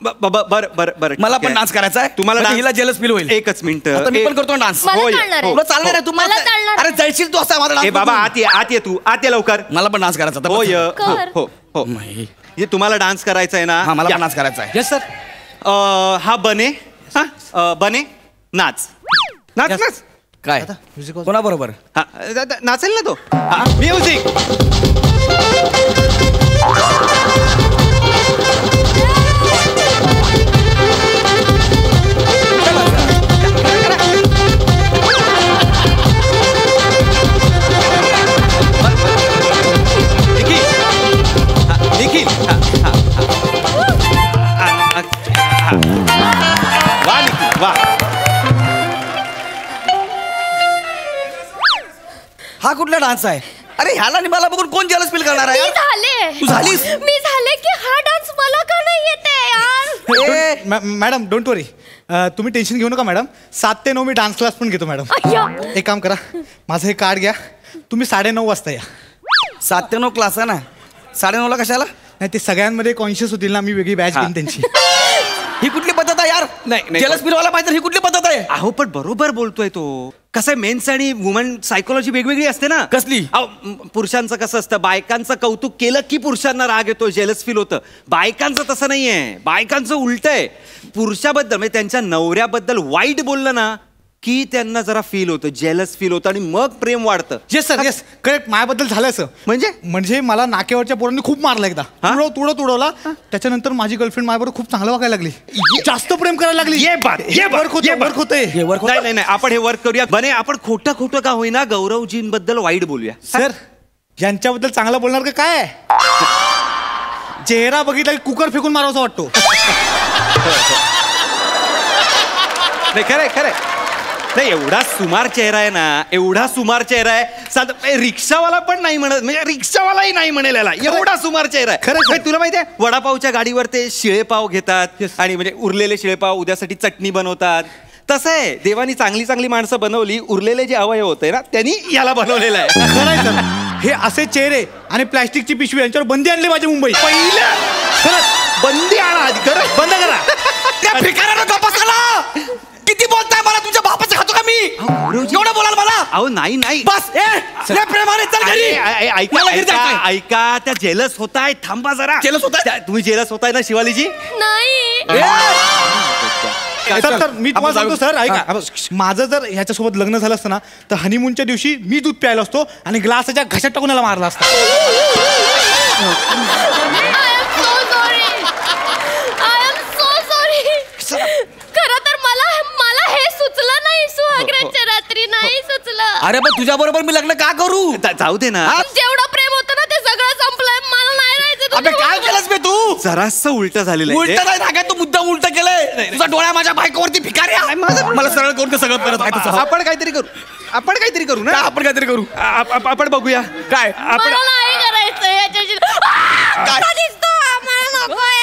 बर मला पण डान्स करायचा आहे. तुम्हाला हिला जेलस फील होईल. एकच मिनिट. मी पण करतो डान्स. तुला चालणार आहे. मला चालणार. अरे जळशील तू असा माझा. बाबा आत ये तू. आत ये लवकर. मला पण डान्स करायचा. हो. हे तुम्हाला डान्स करायचा आहे ना. मला पण डान्स करायचा आहे. Yes sir. हा बने. बने नाच. काय कोणा बरोबर. नाचेल ना तो. म्युझिक. निखिल. वा. हा कुठला डान्स आहे. अरे ह्याला आणि मला बघून कोण जेलस फील करणार आहे. तू झालीस. मी झाले की हा डान्स मला का नाही येते यार. मॅडम डोंट वरी. तुम्ही टेन्शन घेऊ नका मॅडम. 7 ते 9 मी डान्स क्लास पण घेतो मॅडम. एक काम करा, माझं हे कार्ड घ्या. तुम्ही 9:30 वाजता या. 7 ते 9 क्लास आहे ना. 9:30 कशाला. नाही ते सगळ्यांमध्ये कॉन्शियस होतील ना. मी वेगळी बॅच घेईन त्यांची. ही कुठली पद्धत आहे यार? नाही. जलस फिरवायला पाहिजे, ही कुठली पद्धत आहे? अहो पण बरोबर बोलतोय तो. कसं आहे, मेन्स आणि वुमन सायकोलॉजी वेगवेगळी असते ना. कसली? पुरुषांचं कसं असतं, बायकांचं कौतुक केलं की पुरुषांना राग येतो, जेलस फील होतं. बायकांचं तसं नाहीये, बायकांचं उलट आहे. पुरुषाबद्दल म्हणजे त्यांच्या नवऱ्याबद्दल वाईट बोललं ना की त्यांना जरा फील होतं, जेलस फील होतं आणि मग प्रेम वाढतं. Yes sir, yes correct. माझ्याबद्दल झालं असं. म्हणजे मला नाकेवरच्या पोरांनी खूप मारला एकदा, तुडवला. त्याच्यानंतर माझी गर्लफ्रेंड माझ्याबरोबर खूप चांगलं वागायला लागली, जास्त प्रेम करायला लागली. वर्क होतंय. नाही आपण हे वर्क करूया. बने आपण खोटं का होईना गौरवजींबद्दल वाईट बोलूया. सर यांच्याबद्दल चांगलं बोलणार का काय? चेहरा बघितला की कुकर फेकून मारावासा वाटतो. नाही खरंय. नाही एवढा सुमार चेहरा आहे ना, एवढा सुमार चेहरा आहे. साधा रिक्षावाला पण नाही म्हणत, म्हणजे रिक्षावालाही नाही म्हणेल याला, एवढा सुमार चेहरा आहे. खरं तुला माहिती आहे, वडापावच्या गाडीवर ते शिळेपाव घेतात आणि म्हणजे उरलेले शिळेपाव उद्यासाठी चटणी बनवतात. तसं आहे, देवानी चांगली माणसं बनवली, उरलेले जे अवयव होते ना त्यांनी याला बनवलेलं आहे. खरं आहे सर. हे असे चेहरे आणि प्लॅस्टिकची पिशवी यांच्यावर बंदी आणली पाहिजे मुंबई. पहिल्या खरंच बंदी आणा आधी, खरंच बंद करा. त्या भिकाऱ्यानं गप्पा झाला. किती बोलताय मला? तुमच्या बापाचं खातो का मी? एवढं बोलाल मला? अहो नाही बस. प्रेमाने चल घरी. ऐका त्या जेलस होताय, थांबा जरा. जेलस होताय? तुम्ही जेलस होताय ना शिवालीजी? नाही. सर मी तुम्हाला सांगतो सर, ऐका, माझं जर ह्याच्यासोबत लग्न झालं असतं ना तर हनीमूनच्या दिवशी मी दूध प्यायला असतो आणि ग्लासाच्या घशात टाकून याला मारला असता. खरं तर मला हे सुचलं नाही, सुहागराच्या रात्री नाही सुचलं. अरे पण तुझ्या बरोबर मी लग्न का करू? जाऊ दे ना. जेवढं प्रेम होतं ना ते सगळं संपलंय, मला नाही राहायचं. अबे काय केलंस बे तू? जरास उलट झालेलं आहे. उलट नाही ना, तू मुद्दा उलट केलंय. तुझा डोळा माझ्या बायकोवरती भिकाऱ्या. मला सरळ करून ते सगळं करत आहे. आपण काहीतरी करू ना. आपण काहीतरी करू. आपण बघूया काय. मला नाही करायचं याच्याशी. कसा दिसतो? मला नकोय.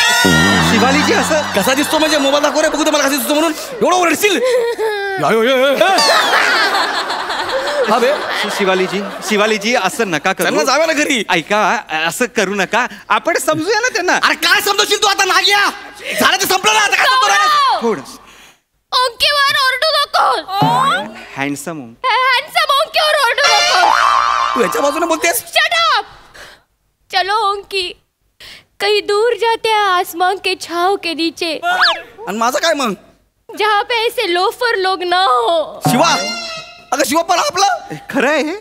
शिवालीजी असं कसा दिसतो म्हणजे? मोबाईल दाखव रे, बघू मला कसा दिसतो म्हणून. एवढं ओरडशील? शिवालीजी असं नका करू. जाव्या ना घरी. ऐका, असं करू नका. आपण समजूया ना त्यांना. अरे काय समजशील तू आता? नाग्या झालं ते संपलं ना, आता काय समजणार? थोडं ओंकीवर ओरडू नको. हँडसम ओंकीवर ओरडू नको. तू याच्या बाजूने बोलतेस? Shut up. चलो ओंकी, कहीं दूर जाते हैं आसमान के छाव के नीचे. आणि माझं काय मग? जहाँ पे ऐसे लोफर लोग ना हो. शिवा, अगं शिवा पण आपलं खरं आहे.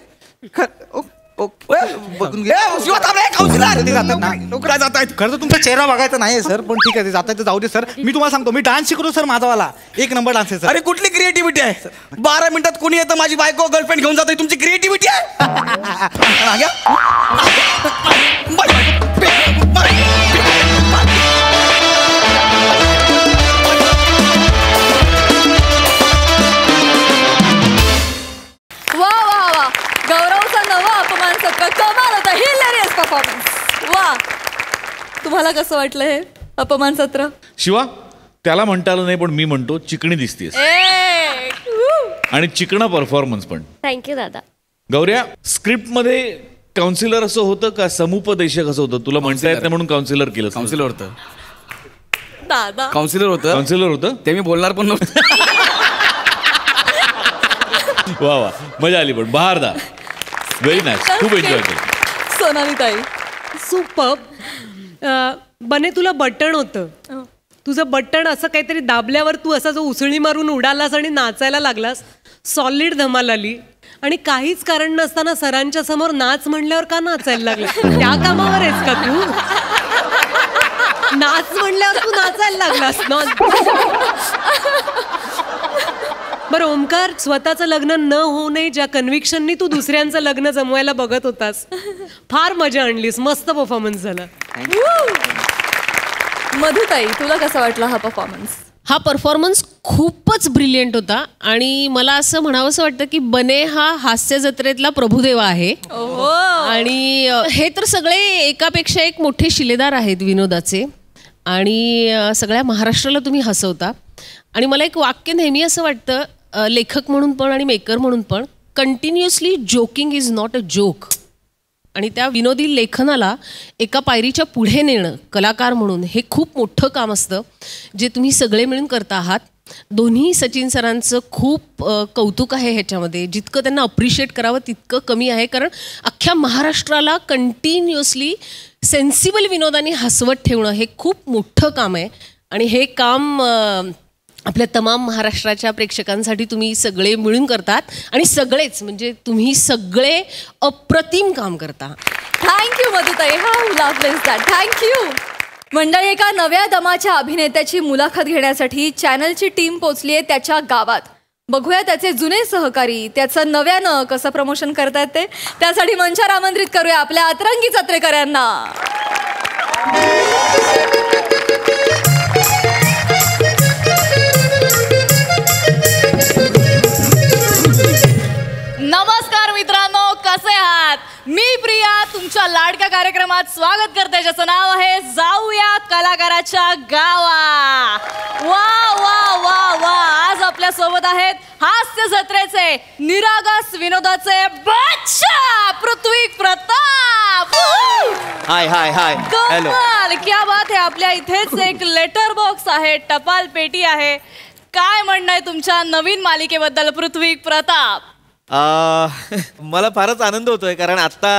बघून घे. शिवा थांब रे, काउन्सिलर. नोकऱ्या जात आहेत. खरं तर तुमचा चेहरा बघायचा नाही सर, पण ठीक आहे, जात आहे जाऊ दे सर. मी तुम्हाला सांगतो, मी डान्स शिकवतो सर, माझावाला 1 नंबर डान्स आहे सर. अरे कुठली क्रिएटिव्हिटी आहे? 12 मिनिटात कोणी येतं माझी बायको गर्लफ्रेंड घेऊन जाते, तुमची क्रिएटिव्हिटी आहे? वा वा वा, गौरवचा नवा अपमान सत्र कमाल होता. Hilarious performance. वा, तुम्हाला कसं वाटलं हे अपमान सत्र? शिवा, त्याला म्हणता आलं नाही पण मी म्हणतो, चिकणी दिसतेस आणि चिकणा परफॉर्मन्स पण. थँक्यू दादा. गौऱ्या, स्क्रिप्ट मध्ये काउन्सिलर असं होतं का समुपदेशक असं होतं? तुला म्हणता येत नाही म्हणून काउन्सिलर केलं? काउन्सिलर होतं. दादा काउन्सिलर होतं ते मी बोलणार पण नव्हतं. वा मजा आली पण बहारदार. व्हेरी नाईस, खूप एन्जॉय केलं. सोनाली ताई सुपर्ब. बने तुला बटण होतं, तुझं बटण असं काहीतरी दाबल्यावर तू असा जो उसळी मारून उडालास आणि नाचायला लागलास. सॉलिड धमाल आली. आणि काहीच कारण नसताना सरांच्या समोर नाच म्हणल्यावर का नाचायला लागलं? त्या कामावर आहेस का तू? नाच म्हणल्यावर तू नाचायला लागलास ना. बरं ओमकार, स्वतःचं लग्न न होऊ नये ज्या कन्व्हिक्शननी तू दुसऱ्यांचं लग्न जमवायला बघत होतास, फार मजा आणलीस. मस्त परफॉर्मन्स झाला. मधुताई, तुला कसा वाटला हा परफॉर्मन्स? हा परफॉर्मन्स खूपच ब्रिलियंट होता आणि मला असं म्हणावंसं वाटतं की बने हा हास्य जत्रेतला प्रभुदेवा आहे. आणि हे तर सगळे एकापेक्षा एक मोठे शिलेदार आहेत विनोदाचे आणि सगळ्या महाराष्ट्राला तुम्ही हसवता. आणि मला एक वाक्य नेहमी असं वाटतं, लेखक म्हणून पण आणि मेकर म्हणून पण, continuously joking is not a joke. आणि त्या विनोदी लेखनाला एका पायरीच्या पुढे नेणं कलाकार म्हणून हे खूप मोठं काम असतं, जे तुम्ही सगळे मिळून करता आहात. दोन्ही सचिन सरांचं खूप कौतुक आहे ह्याच्यामध्ये. जितकं त्यांना अप्रिशिएट करावं तितकं कमी आहे, कारण अख्ख्या महाराष्ट्राला कंटिन्युअसली सेन्सिबल विनोदाने हसवत ठेवणं हे खूप मोठं काम आहे. आणि हे काम आपल्या तमाम महाराष्ट्राच्या प्रेक्षकांसाठी तुम्ही सगळे मिळून करतात आणि सगळेच म्हणजे तुम्ही सगळे अप्रतिम काम करता. थँक्यू मधुताई. थँक्यू. मंडळी, एका नव्या दमाच्या अभिनेत्याची मुलाखत घेण्यासाठी चॅनलची टीम पोचली आहे त्याच्या गावात. बघूया त्याचे जुने सहकारी त्याचं नव्यानं कसं प्रमोशन करतायत ते. त्यासाठी मंचावर आमंत्रित करूया आपल्या अतरंगी जत्रेकर यांना. नमस्कार मित्रांनो, कसे आहात? मी प्रिया तुमच्या लाडक्या कार्यक्रमात स्वागत करते, ज्याचं नाव आहे जाऊया कलाकाराच्या गावा. वा वा वा वा. आज आपल्या सोबत आहेत हास्य जत्रेचे, निरागस विनोदाचे बादशाह पृथ्वी प्रताप. हाय हाय हाय. हॅलो. कमाल, क्या बात आहे. आपल्या इथेच एक लेटर बॉक्स आहे, टपाल पेटी आहे. काय म्हणणं आहे तुमच्या नवीन मालिकेबद्दल पृथ्वी प्रताप? मला फारच आनंद होतोय, कारण आता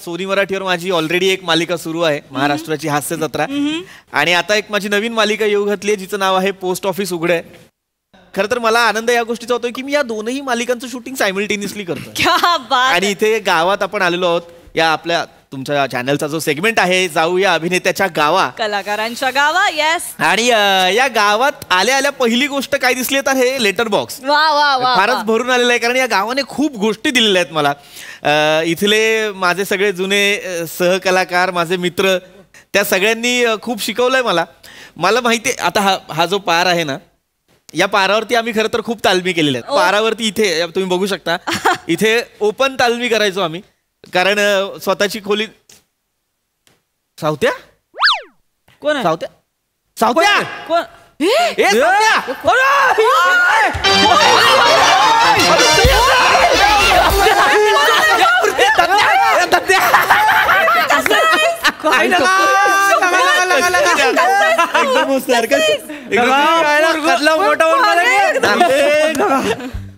सोनी मराठीवर माझी ऑलरेडी एक मालिका सुरू आहे, महाराष्ट्राची हास्य जत्रा. आणि आता एक माझी नवीन मालिका येऊ घातली आहे, जिचं नाव आहे पोस्ट ऑफिस उघडे. खरं तर मला आनंद या गोष्टीचा होतोय की मी या दोनही मालिकांचं शूटिंग सायमल्टेनियसली करतोय. आणि इथे गावात आपण आलेलो आहोत, या आपल्या तुमच्या चॅनलचा जो सेगमेंट आहे जाऊया अभिनेत्याच्या गावा, कलाकारांच्या गावा. येस. आणि या गावात आल्या आल्या पहिली गोष्ट काय दिसली तर हे लेटर बॉक्स. वा वा वा. फारच भरून आलेलं आहे, कारण या गावाने खूप गोष्टी दिलेल्या आहेत मला. इथले माझे सगळे जुने सहकलाकार, माझे मित्र, त्या सगळ्यांनी खूप शिकवलंय मला. मला माहिती आहे आता हा जो पार आहे ना, या पारावरती आम्ही खरं तर खूप तालमी केलेल्या आहेत. पारावरती इथे तुम्ही बघू शकता, इथे ओपन तालमी करायचो आम्ही, कारण स्वतःची खोली. सावत्या कोण आहे? सावत्या सावत्या कोण? ए सावत्या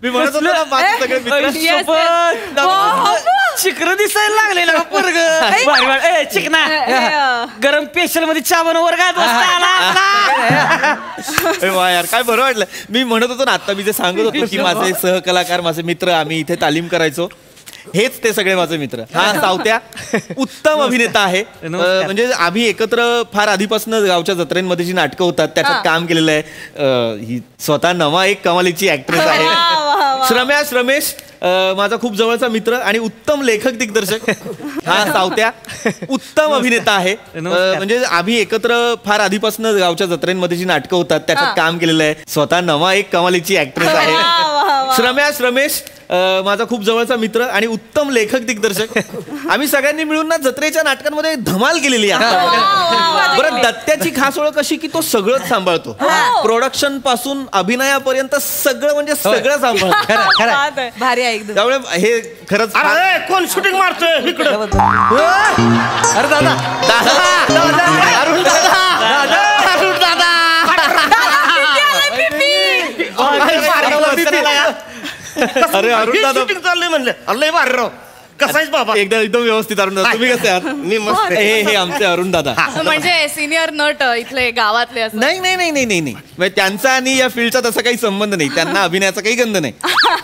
मी म्हणत होतो ना, माझे सगळे मित्र चिकन दिसायला लागले ना पोरग. चिकना गरम पेशल मध्ये चहा बनवर काय वा यार, काय बरं वाटलं. मी म्हणत होतो ना आता, मी जे सांगत होतो की माझे सहकलाकार, माझे मित्र, आम्ही इथे तालीम करायचो, हेच ते सगळे माझे मित्र. हा सावत्या उत्तम अभिनेता आहे. म्हणजे आम्ही एकत्र फार आधीपासून गावच्या जत्रेंमध्ये जी नाटकं होतात त्याच्यात काम केलेलं आहे. ही स्वतः नवा एक कमालीची ऍक्ट्रेस आहे. श्रमेश माझा खूप जवळचा मित्र आणि उत्तम लेखक दिग्दर्शक. हा सावत्या उत्तम अभिनेता आहे. म्हणजे आम्ही एकत्र फार आधीपासून गावच्या जत्रेंमध्ये जी नाटकं होतात त्याच्यात काम केलेलं आहे. स्वतः नवा एक कमालीची ऍक्ट्रेस आहे. श्रमेश माझा खूप जवळचा मित्र आणि उत्तम लेखक दिग्दर्शक. आम्ही सगळ्यांनी मिळून ना जत्रेच्या नाटकांमध्ये धमाल केलेली आहे. बरं, दत्त्याची खास ओळख अशी की तो सगळंच सांभाळतो, प्रोडक्शन पासून अभिनयापर्यंत सगळं, म्हणजे सगळं सांभाळतो. भारी आहे एकदम. त्यामुळे हे खरंच. कोण शूटिंग मारतोय इकडं? अरे दादा अरुण दादा अरे अरुण दादा चाललंय म्हणलं. अल्लय बाहेर राव. कसायच बाबा? एकदा एकदम व्यवस्थित अरुण दादा, तुम्ही कसे आहात? मी मस्त. हे आमचे अरुण दादा. म्हणजे सिनियर नट इथले गावातले असं? नाही नाही नाही नाही नाही नाही, म्हणजे त्यांचा आणि या फील्डचा तसा काही संबंध नाही, त्यांना अभिनयाचा काही गंध नाही.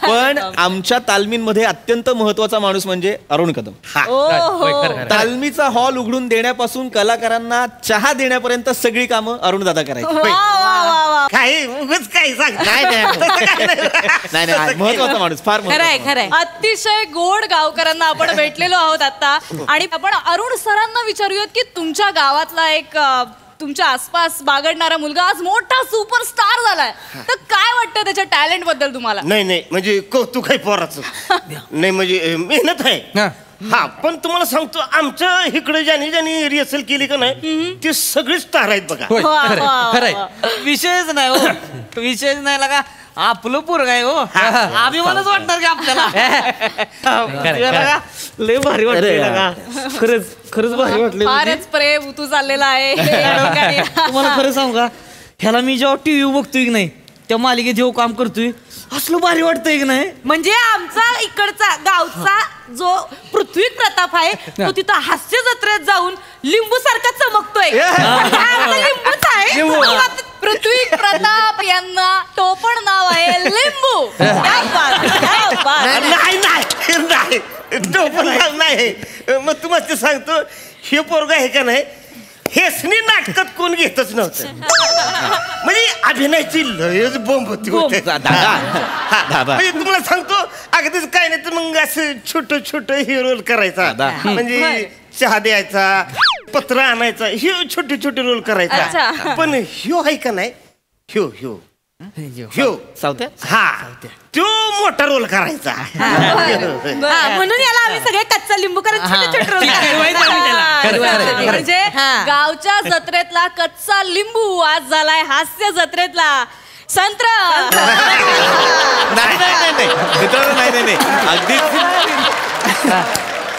पण आमच्या तालमींमध्ये अत्यंत महत्वाचा माणूस म्हणजे अरुण कदम. तालमीचा हॉल उघडून देण्यापासून कलाकारांना चहा देण्यापर्यंत सगळी कामं अरुण दादा करायची. काही उगाच काही सांग. नाही नाही, महत्वाचा माणूस, फार खरंय खरंय. अतिशय गोड गावकऱ्यांना आपण भेटलेलो आहोत आता, आणि आपण अरुण सरांना विचारूयात की तुमच्या गावातला एक तुमच्या आसपास बागडणारा मुलगा आज मोठा सुपरस्टार झालाय, तर काय वाटतं त्याच्या टॅलेंट बद्दल तुम्हाला? नाही नाही, म्हणजे कौतुक आहे पोराचं. नाही म्हणजे मेहनत आहे. हा, पण तुम्हाला सांगतो, आमच्या इकडे ज्यांनी रिहर्सल केली का नाही, ते सगळे स्टार आहेत बघा. खरंय. विषयच नाही हो, विषयच नाही लागा. आपलं पोरग आहे हो अभिमानच वाटणार की आपल्याला लय भारी वाटलं खरंच खरंच भारी वाटलं फारच प्रेम तू चाललेला आहे तुम्हाला खरं सांगू का ह्याला मी जेव्हा टीव्ही बघतोय की नाही त्या मालिकेत जेव्हा काम करतोय असलं भारी वाटतंय की नाही. म्हणजे आमचा इकडचा गावचा जो पृथ्वी प्रताप आहे तो तिथं हास्य जत्रेत जाऊन लिंबू सारखा चमकतोय. लिंबूच आहे. पृथ्वी प्रताप यांना टोपण नाव आहे लिंबू. नाही टोपण नाही. मग तुम्हाला ते सांगतो हे पोरग आहे का नाही हेसनी नाटकात कोण घेतच नव्हतं. म्हणजे अभिनयाची लयच बोंब होती. म्हणजे तुम्हाला सांगतो अगदीच काय नाही तर मग असं छोटं छोटं हिरो करायचा. म्हणजे चहा द्यायचा पत्र आणायचा हे छोटे छोटे रोल करायचा. पण ह्यो आहे का नाही ह्यो ह्यो ह्यो सावत्या हा तो मोठा रोल करायचा. म्हणून याला आम्ही सगळे कच्चा लिंबू करत छोटे छोटे रोल म्हणजे गावच्या जत्रेतला कच्चा लिंबू आज झालाय हास्य जत्रेतला संत्र. नाही अगदीच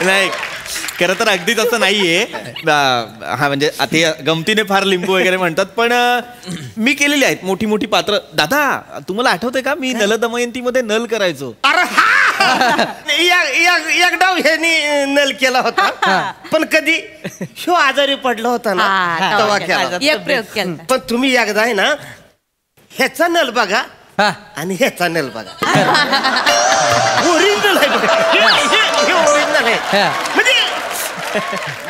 नाही खरं तर अगदीच असं नाहीये. हा म्हणजे आता गमतीने फार लिंबू वगैरे म्हणतात पण मी केलेली आहेत मोठी मोठी पात्र. दादा तुम्हाला आठवतंय का मी नल दमयंतीमध्ये नल करायचो. एक डाव ह्यानी नल केला होता पण कधी ह्यो आजारी पडला होता ना तेव्हा केला. पण तुम्ही एकदा आहे ना ह्याचा नल बघा आणि ह्याचा नल बघा. ओरिजिनल आहे ओरिजिनल आहे. म्हणजे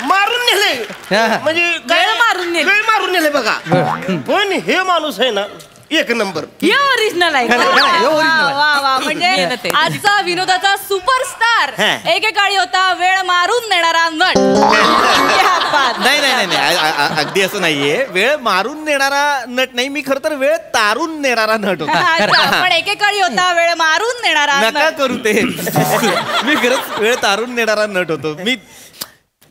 मारून नेले म्हणजे वेळ मारून नेले बघा. पण हे माणूस आहे ना एक नंबर ओरिजिनल आहे. म्हणजे आजचा विनोदाचा सुपरस्टार एकेकाळी होता वेळ मारून नेणारा नट. नाही नाही नाही अगदी असं नाहीये. वेळ मारून नेणारा नट नाही मी खरं तर वेळ तारून नेणारा नट होता. पण एकेकाळी होता वेळ मारून नेणारा. नका करू ते. मी खरंच वेळ तारून नेणारा नट होतो. मी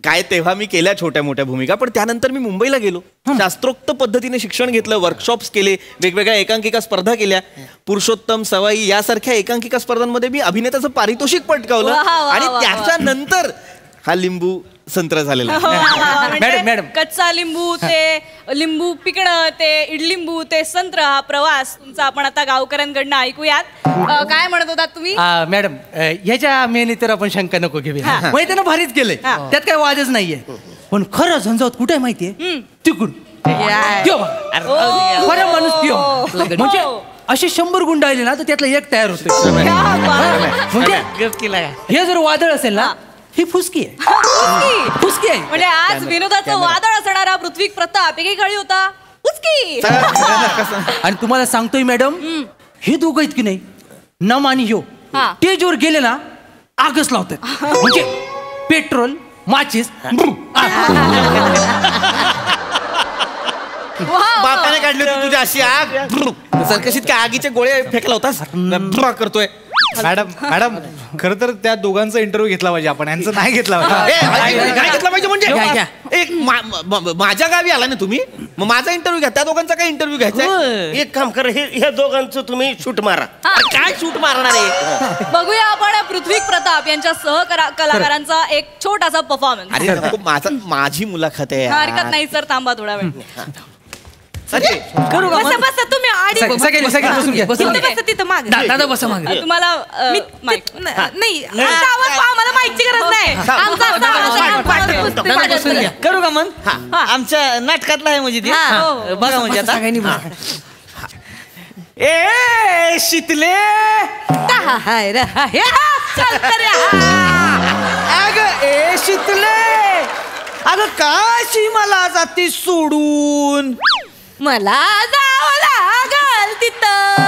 काय तेव्हा मी केल्या छोट्या मोठ्या भूमिका पण त्यानंतर मी मुंबईला गेलो. शास्त्रोक्त पद्धतीने शिक्षण घेतलं वर्कशॉप्स केले वेगवेगळ्या एकांकिका स्पर्धा केल्या. पुरुषोत्तम सवाई यासारख्या एकांकिका स्पर्धांमध्ये मी अभिनेत्याचं पारितोषिक पटकावलं आणि त्याच्यानंतर हा लिंबू संत्र झालेला. मॅडम कच्चा लिंबू ते लिंबू पिकणं ते इडलिंबू ते संत्र हा प्रवास तुमचा आपण आता गावकऱ्यांकडनं ऐकूयात. काय म्हणत होतात तुम्ही. मॅडम ह्याच्या मेहनीत तर आपण शंका नको घेऊया. म्हणजे त्यानं भारीच केलंय त्यात काही वादच नाहीये. पण खरं झंझावत कुठे माहितीये तिकडून खरं माणूस त्यो म्हणजे असे 100 गुंड आले ना तर त्यातला एक तयार होतो. म्हणजे हे जर वादळ असेल ना ही फुसकी आहे. फुसकी आहे म्हणजे आज विनोदाचं वादळ असणारा पृथ्वी प्रताप एकेकाळी होता फुसकी. आणि तुम्हाला सांगतोय मॅडम हे दोघं इतकी नाही नम आणि ह्यो स्टेजवर गेले ना आगच लावतात. म्हणजे पेट्रोल माचीस बापाने काढली होती तुझी अशी आग सरकशीत काय आगीचे गोळे फेकला होतास करतोय. मॅडम खरं तर त्या दोघांचा इंटरव्ह्यू घेतला पाहिजे आपण यांचं नाही घेतला काय घेतला पाहिजे म्हणजे एक माझ्या गावी आला ना तुम्ही मग माझा इंटरव्ह्यू घ्या त्या दोघांचा काय इंटरव्ह्यू घ्यायचा. एक काम करा हे दोघांचं तुम्ही शूट मारा. काय शूट मारणार आहे. बघूया आपण पृथ्वी प्रताप यांच्या कलाकारांचा एक छोटासा परफॉर्मन्स. अरे माझी मुलाखत आहे. हरकत नाही सर थांबा थोडा वेळ. करू का बसा तुम्ही आडी तिथं मागे दादा बसा मागे. तुम्हाला नाही आम्हाला माहिती गरज नाही. करू का मग आमच्या नाटकातला आहे म्हणजे ते बघा म्हणजे आता ए शीतले अग ए शीतले अगं काशी मला जाती सोडून मला जावं लागल तिथं.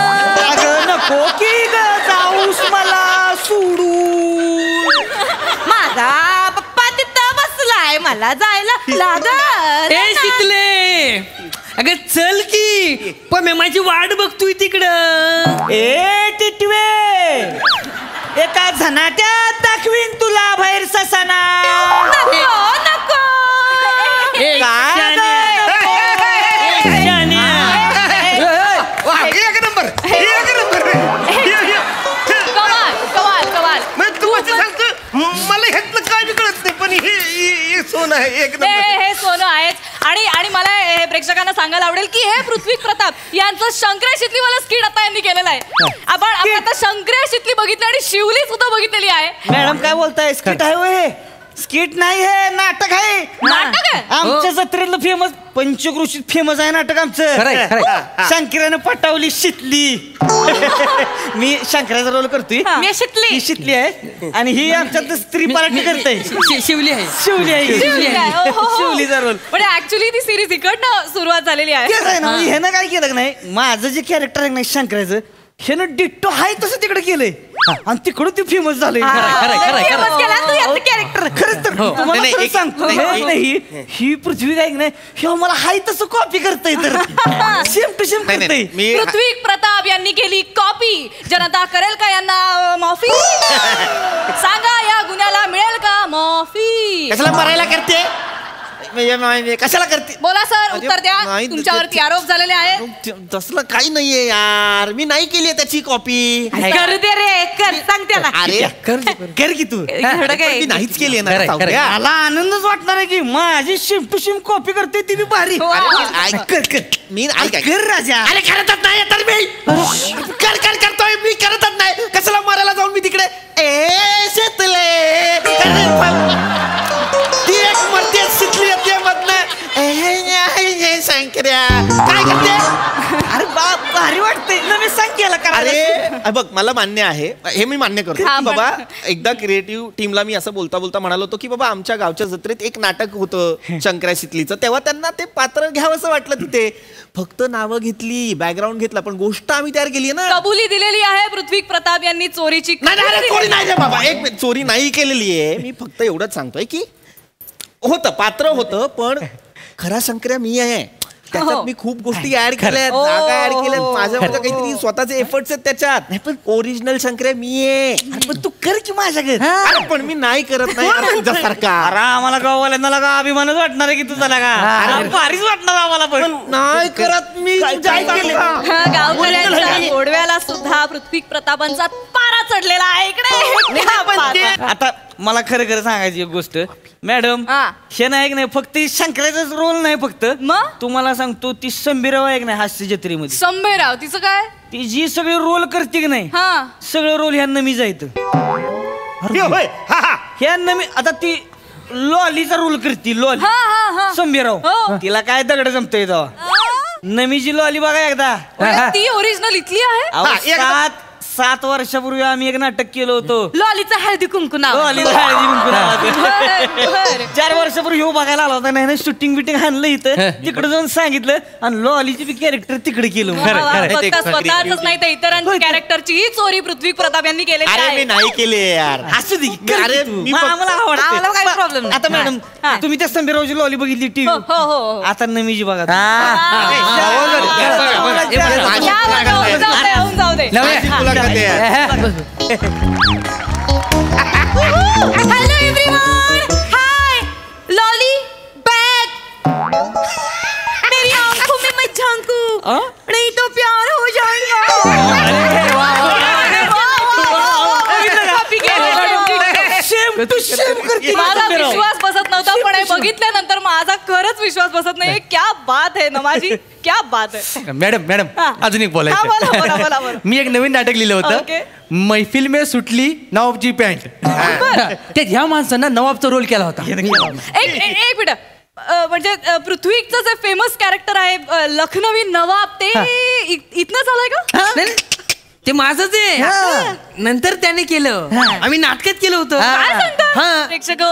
अगं नको की ग जाऊस मला सोडून. माझा पप्पा तिथं बसलाय मला जायला लागल. ए शिकले अगं चल की पण माझी वाट बघतोय तिकडं. ए टिटवे एका झनाट्यात दाखवीन तुला बाहेर ससाना. नको एक नंबर मला ह्यातलं काय बी कळत नाही पण हे सोनं आहे एकदम. हे सोनं आहेच. आणि मला हे प्रेक्षकांना सांगायला आवडेल की हे पृथ्वी प्रताप यांचं शंकराशीतली मला स्किट आता यांनी केलेलं आहे. आपण आता शंकराशीतली बघितली आणि शिवली सुद्धा बघितलेली आहे. मॅडम काय बोलताय? स्किट आहे होय? स्किट नाही हे नाटक आहे. नाटक आहे? आमच्या जत्रेतलं फेमस पंचक्रोशीत फेमस आहे नाटक आमचं. शंकरानं पटावली शितली. मी शंकराचा रोल करतोय. मी शितली. ही शितली आहे आणि ही आमच्यात स्त्री पार्टी करते. शिवली आहे. शिवली आहे. शिवलीचा रोल. पण ऍक्च्युली ती सिरीज इकडनं सुरुवात झालेली आहे. तेच आहे ना. ह्यानं काय केलं नाही, माझं जे कॅरेक्टर आहे ना शंकराचं, ह्यानं डिट्टो हाय तसं तिकडे केलंय आणि तिकडं ते फेमस झालंय. कॅरेक्टर खरंच तर तुम्हाला खरं सांगतो ही पृथ्वी आहे नाही, हे मला हाय तसं कॉपी करता येतं. सेम टू सेम करताय. पृथ्वी प्रताप यांनी केली कॉपी. जनता करेल का यांना माफी? सांगा या गुन्ह्याला मिळेल का माफी? कशाला मरायला करते? कशाला करते? बोला सर, उत्तर द्या. तुमच्यावरती आरोप झालेले आहेत. तसलं काही नाहीये यार, मी नाही केली त्याची कॉपी. कर दे रे, कर, सांग त्याला. अरे कर की तू. मी नाहीच केली ना. मला आनंदच वाटणार आहे की माझी शिम टू शिम कॉपी करते ती बी भारी. कर कर मी कर राजा. अरे करतच नाही तर मी करतोय. मी करतच नाही. कशाला मारायला जाऊन मी तिकडे ती एक मरते शिकली येते मधनं शंकर्या काय करते? अरे बाप भारी वाटतंय ना. मी सांग केला का? अरे बघ मला मान्य आहे हे, मी मान्य करतो की बाबा एकदा क्रिएटिव्ह टीमला मी असं बोलता बोलता म्हणालो होतो की बाबा आमच्या गावच्या जत्रेत एक नाटक होतं शंकरा शितलीचं, तेव्हा त्यांना ते पात्र घ्यावंसं वाटलं. तिथे फक्त नावं घेतली, बॅकग्राऊंड घेतला, पण गोष्ट आम्ही तयार केली ना. कबुली दिलेली आहे पृथ्वी प्रताप यांनी चोरीची. चोरी नाही बाबा, एक चोरी नाही केलेली आहे. मी फक्त एवढंच सांगतोय की होतं पात्र होतं, पण खरा शंकर्या मी आहे. त्याच्यात मी खूप गोष्टी ऍड केल्यात, जागा ऍड केल्यात, माझ्या काहीतरी स्वतःचे एफर्ट्स आहेत त्याच्यात. नाही पण ओरिजिनल शंकर्या मी आहे. पण तू कर की माझ्या घर. पण मी नाही करत नाही तुझ्यासारखा. अरे आम्हाला गाववाल्यांना लगा अभिमानच वाटणार आहे की तुझा लगा. अरे भारीच वाटणार आम्हाला. पण नाही करत मी. गावकऱ्यांच्या गोडव्याला सुद्धा पृथ्वी प्रतापांचा पारा चढलेला आहे इकडे. आता मला खरं खरं सांगायची एक गोष्ट मॅडम, हे नाही नाही फक्त शंकराचाच रोल नाही फक्त. मग तुम्हाला सांगतो ती संभीराव आहे की नाही हास्य जत्रेमध्ये. संभेराव तिचं काय? ती जी सगळे रोल करते की नाही सगळं रोल ह्यांना मी जायचं. ह्यांना मी आता ती लॉलीचा रोल करते. लॉली संभीराव तिला काय दगड जमतोय तेव्हा. नमीची लॉली बघा एकदा. ती ओरिजिनल इथली आहे. 7 वर्षापूर्वी आम्ही एक नाटक केलं होतं लॉलीचा हळदी कुंकू नाव. लॉलीचा हळदी कुंकू नाव. 4 वर्षापूर्वी हो बघायला आला होता. नाही शूटिंग बिटिंग आणलं इथं, तिकडे जाऊन सांगितलं आणि लॉलीची बी कॅरेक्टर तिकडे केलं. स्वतःच नाही तर इतरांच्या कॅरेक्टरची ही चोरी पृथ्वी प्रताप यांनी केलेली आहे. मी नाही केली यार. असू दे. अरे आम्हाला आवडतं. काही प्रॉब्लेम नाही. आता मॅडम तुम्ही त्या संभीरावची लॉली बघितली टीव्ही. आता नमीची बघा. जाऊ दे. हेलो एवरीवन, हाय लॉली बैक. मेरी आंखों में मत झांको, नहीं तो प्यार हो जाएगा. माझा विश्वास बसत नव्हता, पण हे बघितल्यानंतर माझा खरंच विश्वास बसत नाही. क्या बात है नमाजी, क्या बात है. मॅडम अजून एक बोलायचं. मी एक नवीन नाटक लिहिलं होतं, मैफिल में सुटली नवाबची पॅन्ट. त्यात ह्या माणसांना नवाबचा रोल केला होता. एक मिनिट, म्हणजे पृथ्वीचं जे फेमस कॅरेक्टर आहे लखनवी नवाब, ते इथनं झालंय का? ते माझंच आहे. नंतर त्याने केलं, आम्ही नाटकात केलं होतं. काय सांगता प्रेक्षक?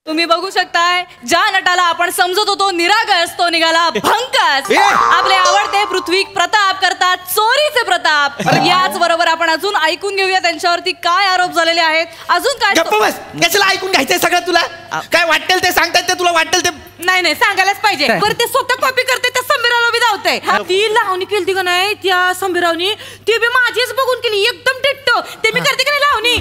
तुम्ही बघू शकताय, ज्या नटाला आपण समजत होतो निरागस तो निघाला भंकस. आपले आवडते पृथ्वी प्रताप करतात चोरीचे प्रताप. याच बरोबर आपण अजून ऐकून घेऊया त्यांच्यावरती काय आरोप झालेले आहेत. अजून काय? कशाला ऐकून घ्यायचंय सगळं? तुला काय वाटेल ते सांगतायत ते, तुला वाटेल ते. नाही सांगायलाच पाहिजे. बरं ते स्वतः कॉपी करते, त्या संभीरावला बी धावते. ती लावणी केली का नाही त्या संभीरावनी, ती बी माझीच बघून केली एकदम टिट्टो. ते मी करते का नाही लावणी.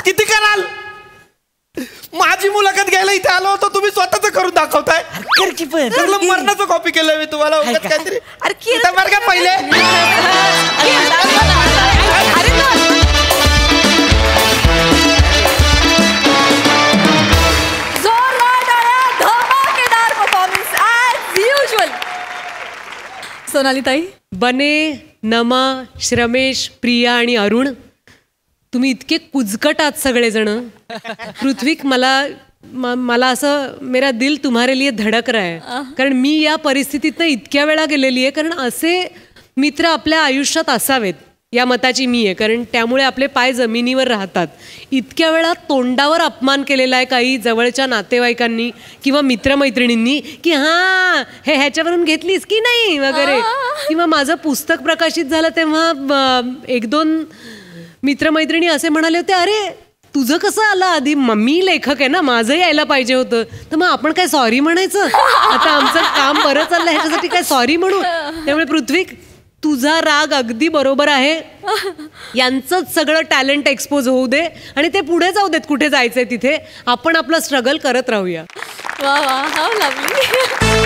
किती कराल? माझी मुलाखत घ्यायला इथे आलो होतो, तुम्ही स्वतःच करून दाखवताय. की पण सगळं मरणाचं कॉपी केलं मी तुम्हाला उगाच काहीतरी अरे इथं बरं का पहिले जोरदार टाळ्या, धमाकेदार परफॉर्मन्स ॲज युजल. सोनालीताई, बने, नमा, श्रमेश, प्रिया आणि अरुण, तुम्ही इतके कुजकट आहात सगळेजण. पृथ्वीक मला असं मेरा दिल तुम्हारे लिए धडक रहा है. कारण मी या परिस्थितीतनं इतक्या वेळा गेलेली आहे. कारण असे मित्र आपल्या आयुष्यात असावेत या मताची मी आहे. कारण त्यामुळे आपले पाय जमिनीवर राहतात. इतक्या वेळा तोंडावर अपमान केलेला आहे काही जवळच्या नातेवाईकांनी किंवा मित्रमैत्रिणींनी की हां हे ह्याच्यावरून घेतलीस की नाही वगैरे. किंवा माझं पुस्तक प्रकाशित झालं तेव्हा 1-2 मित्रमैत्रिणी असे म्हणाले होते, अरे तुझं कसं आलं आधी, मी लेखक आहे ना, माझं यायला पाहिजे होतं, तर मग आपण काय सॉरी म्हणायचं, आता आमचं काम बरं चाललं ह्याच्यासाठी काय सॉरी म्हणू. त्यामुळे पृथ्वी, तुझा राग अगदी बरोबर आहे. यांचंच सगळं टॅलेंट एक्सपोज होऊ दे आणि ते पुढे जाऊ देत कुठे जायचंय तिथे. आपण आपलं स्ट्रगल करत राहूया. वा वा, हाऊ लवली.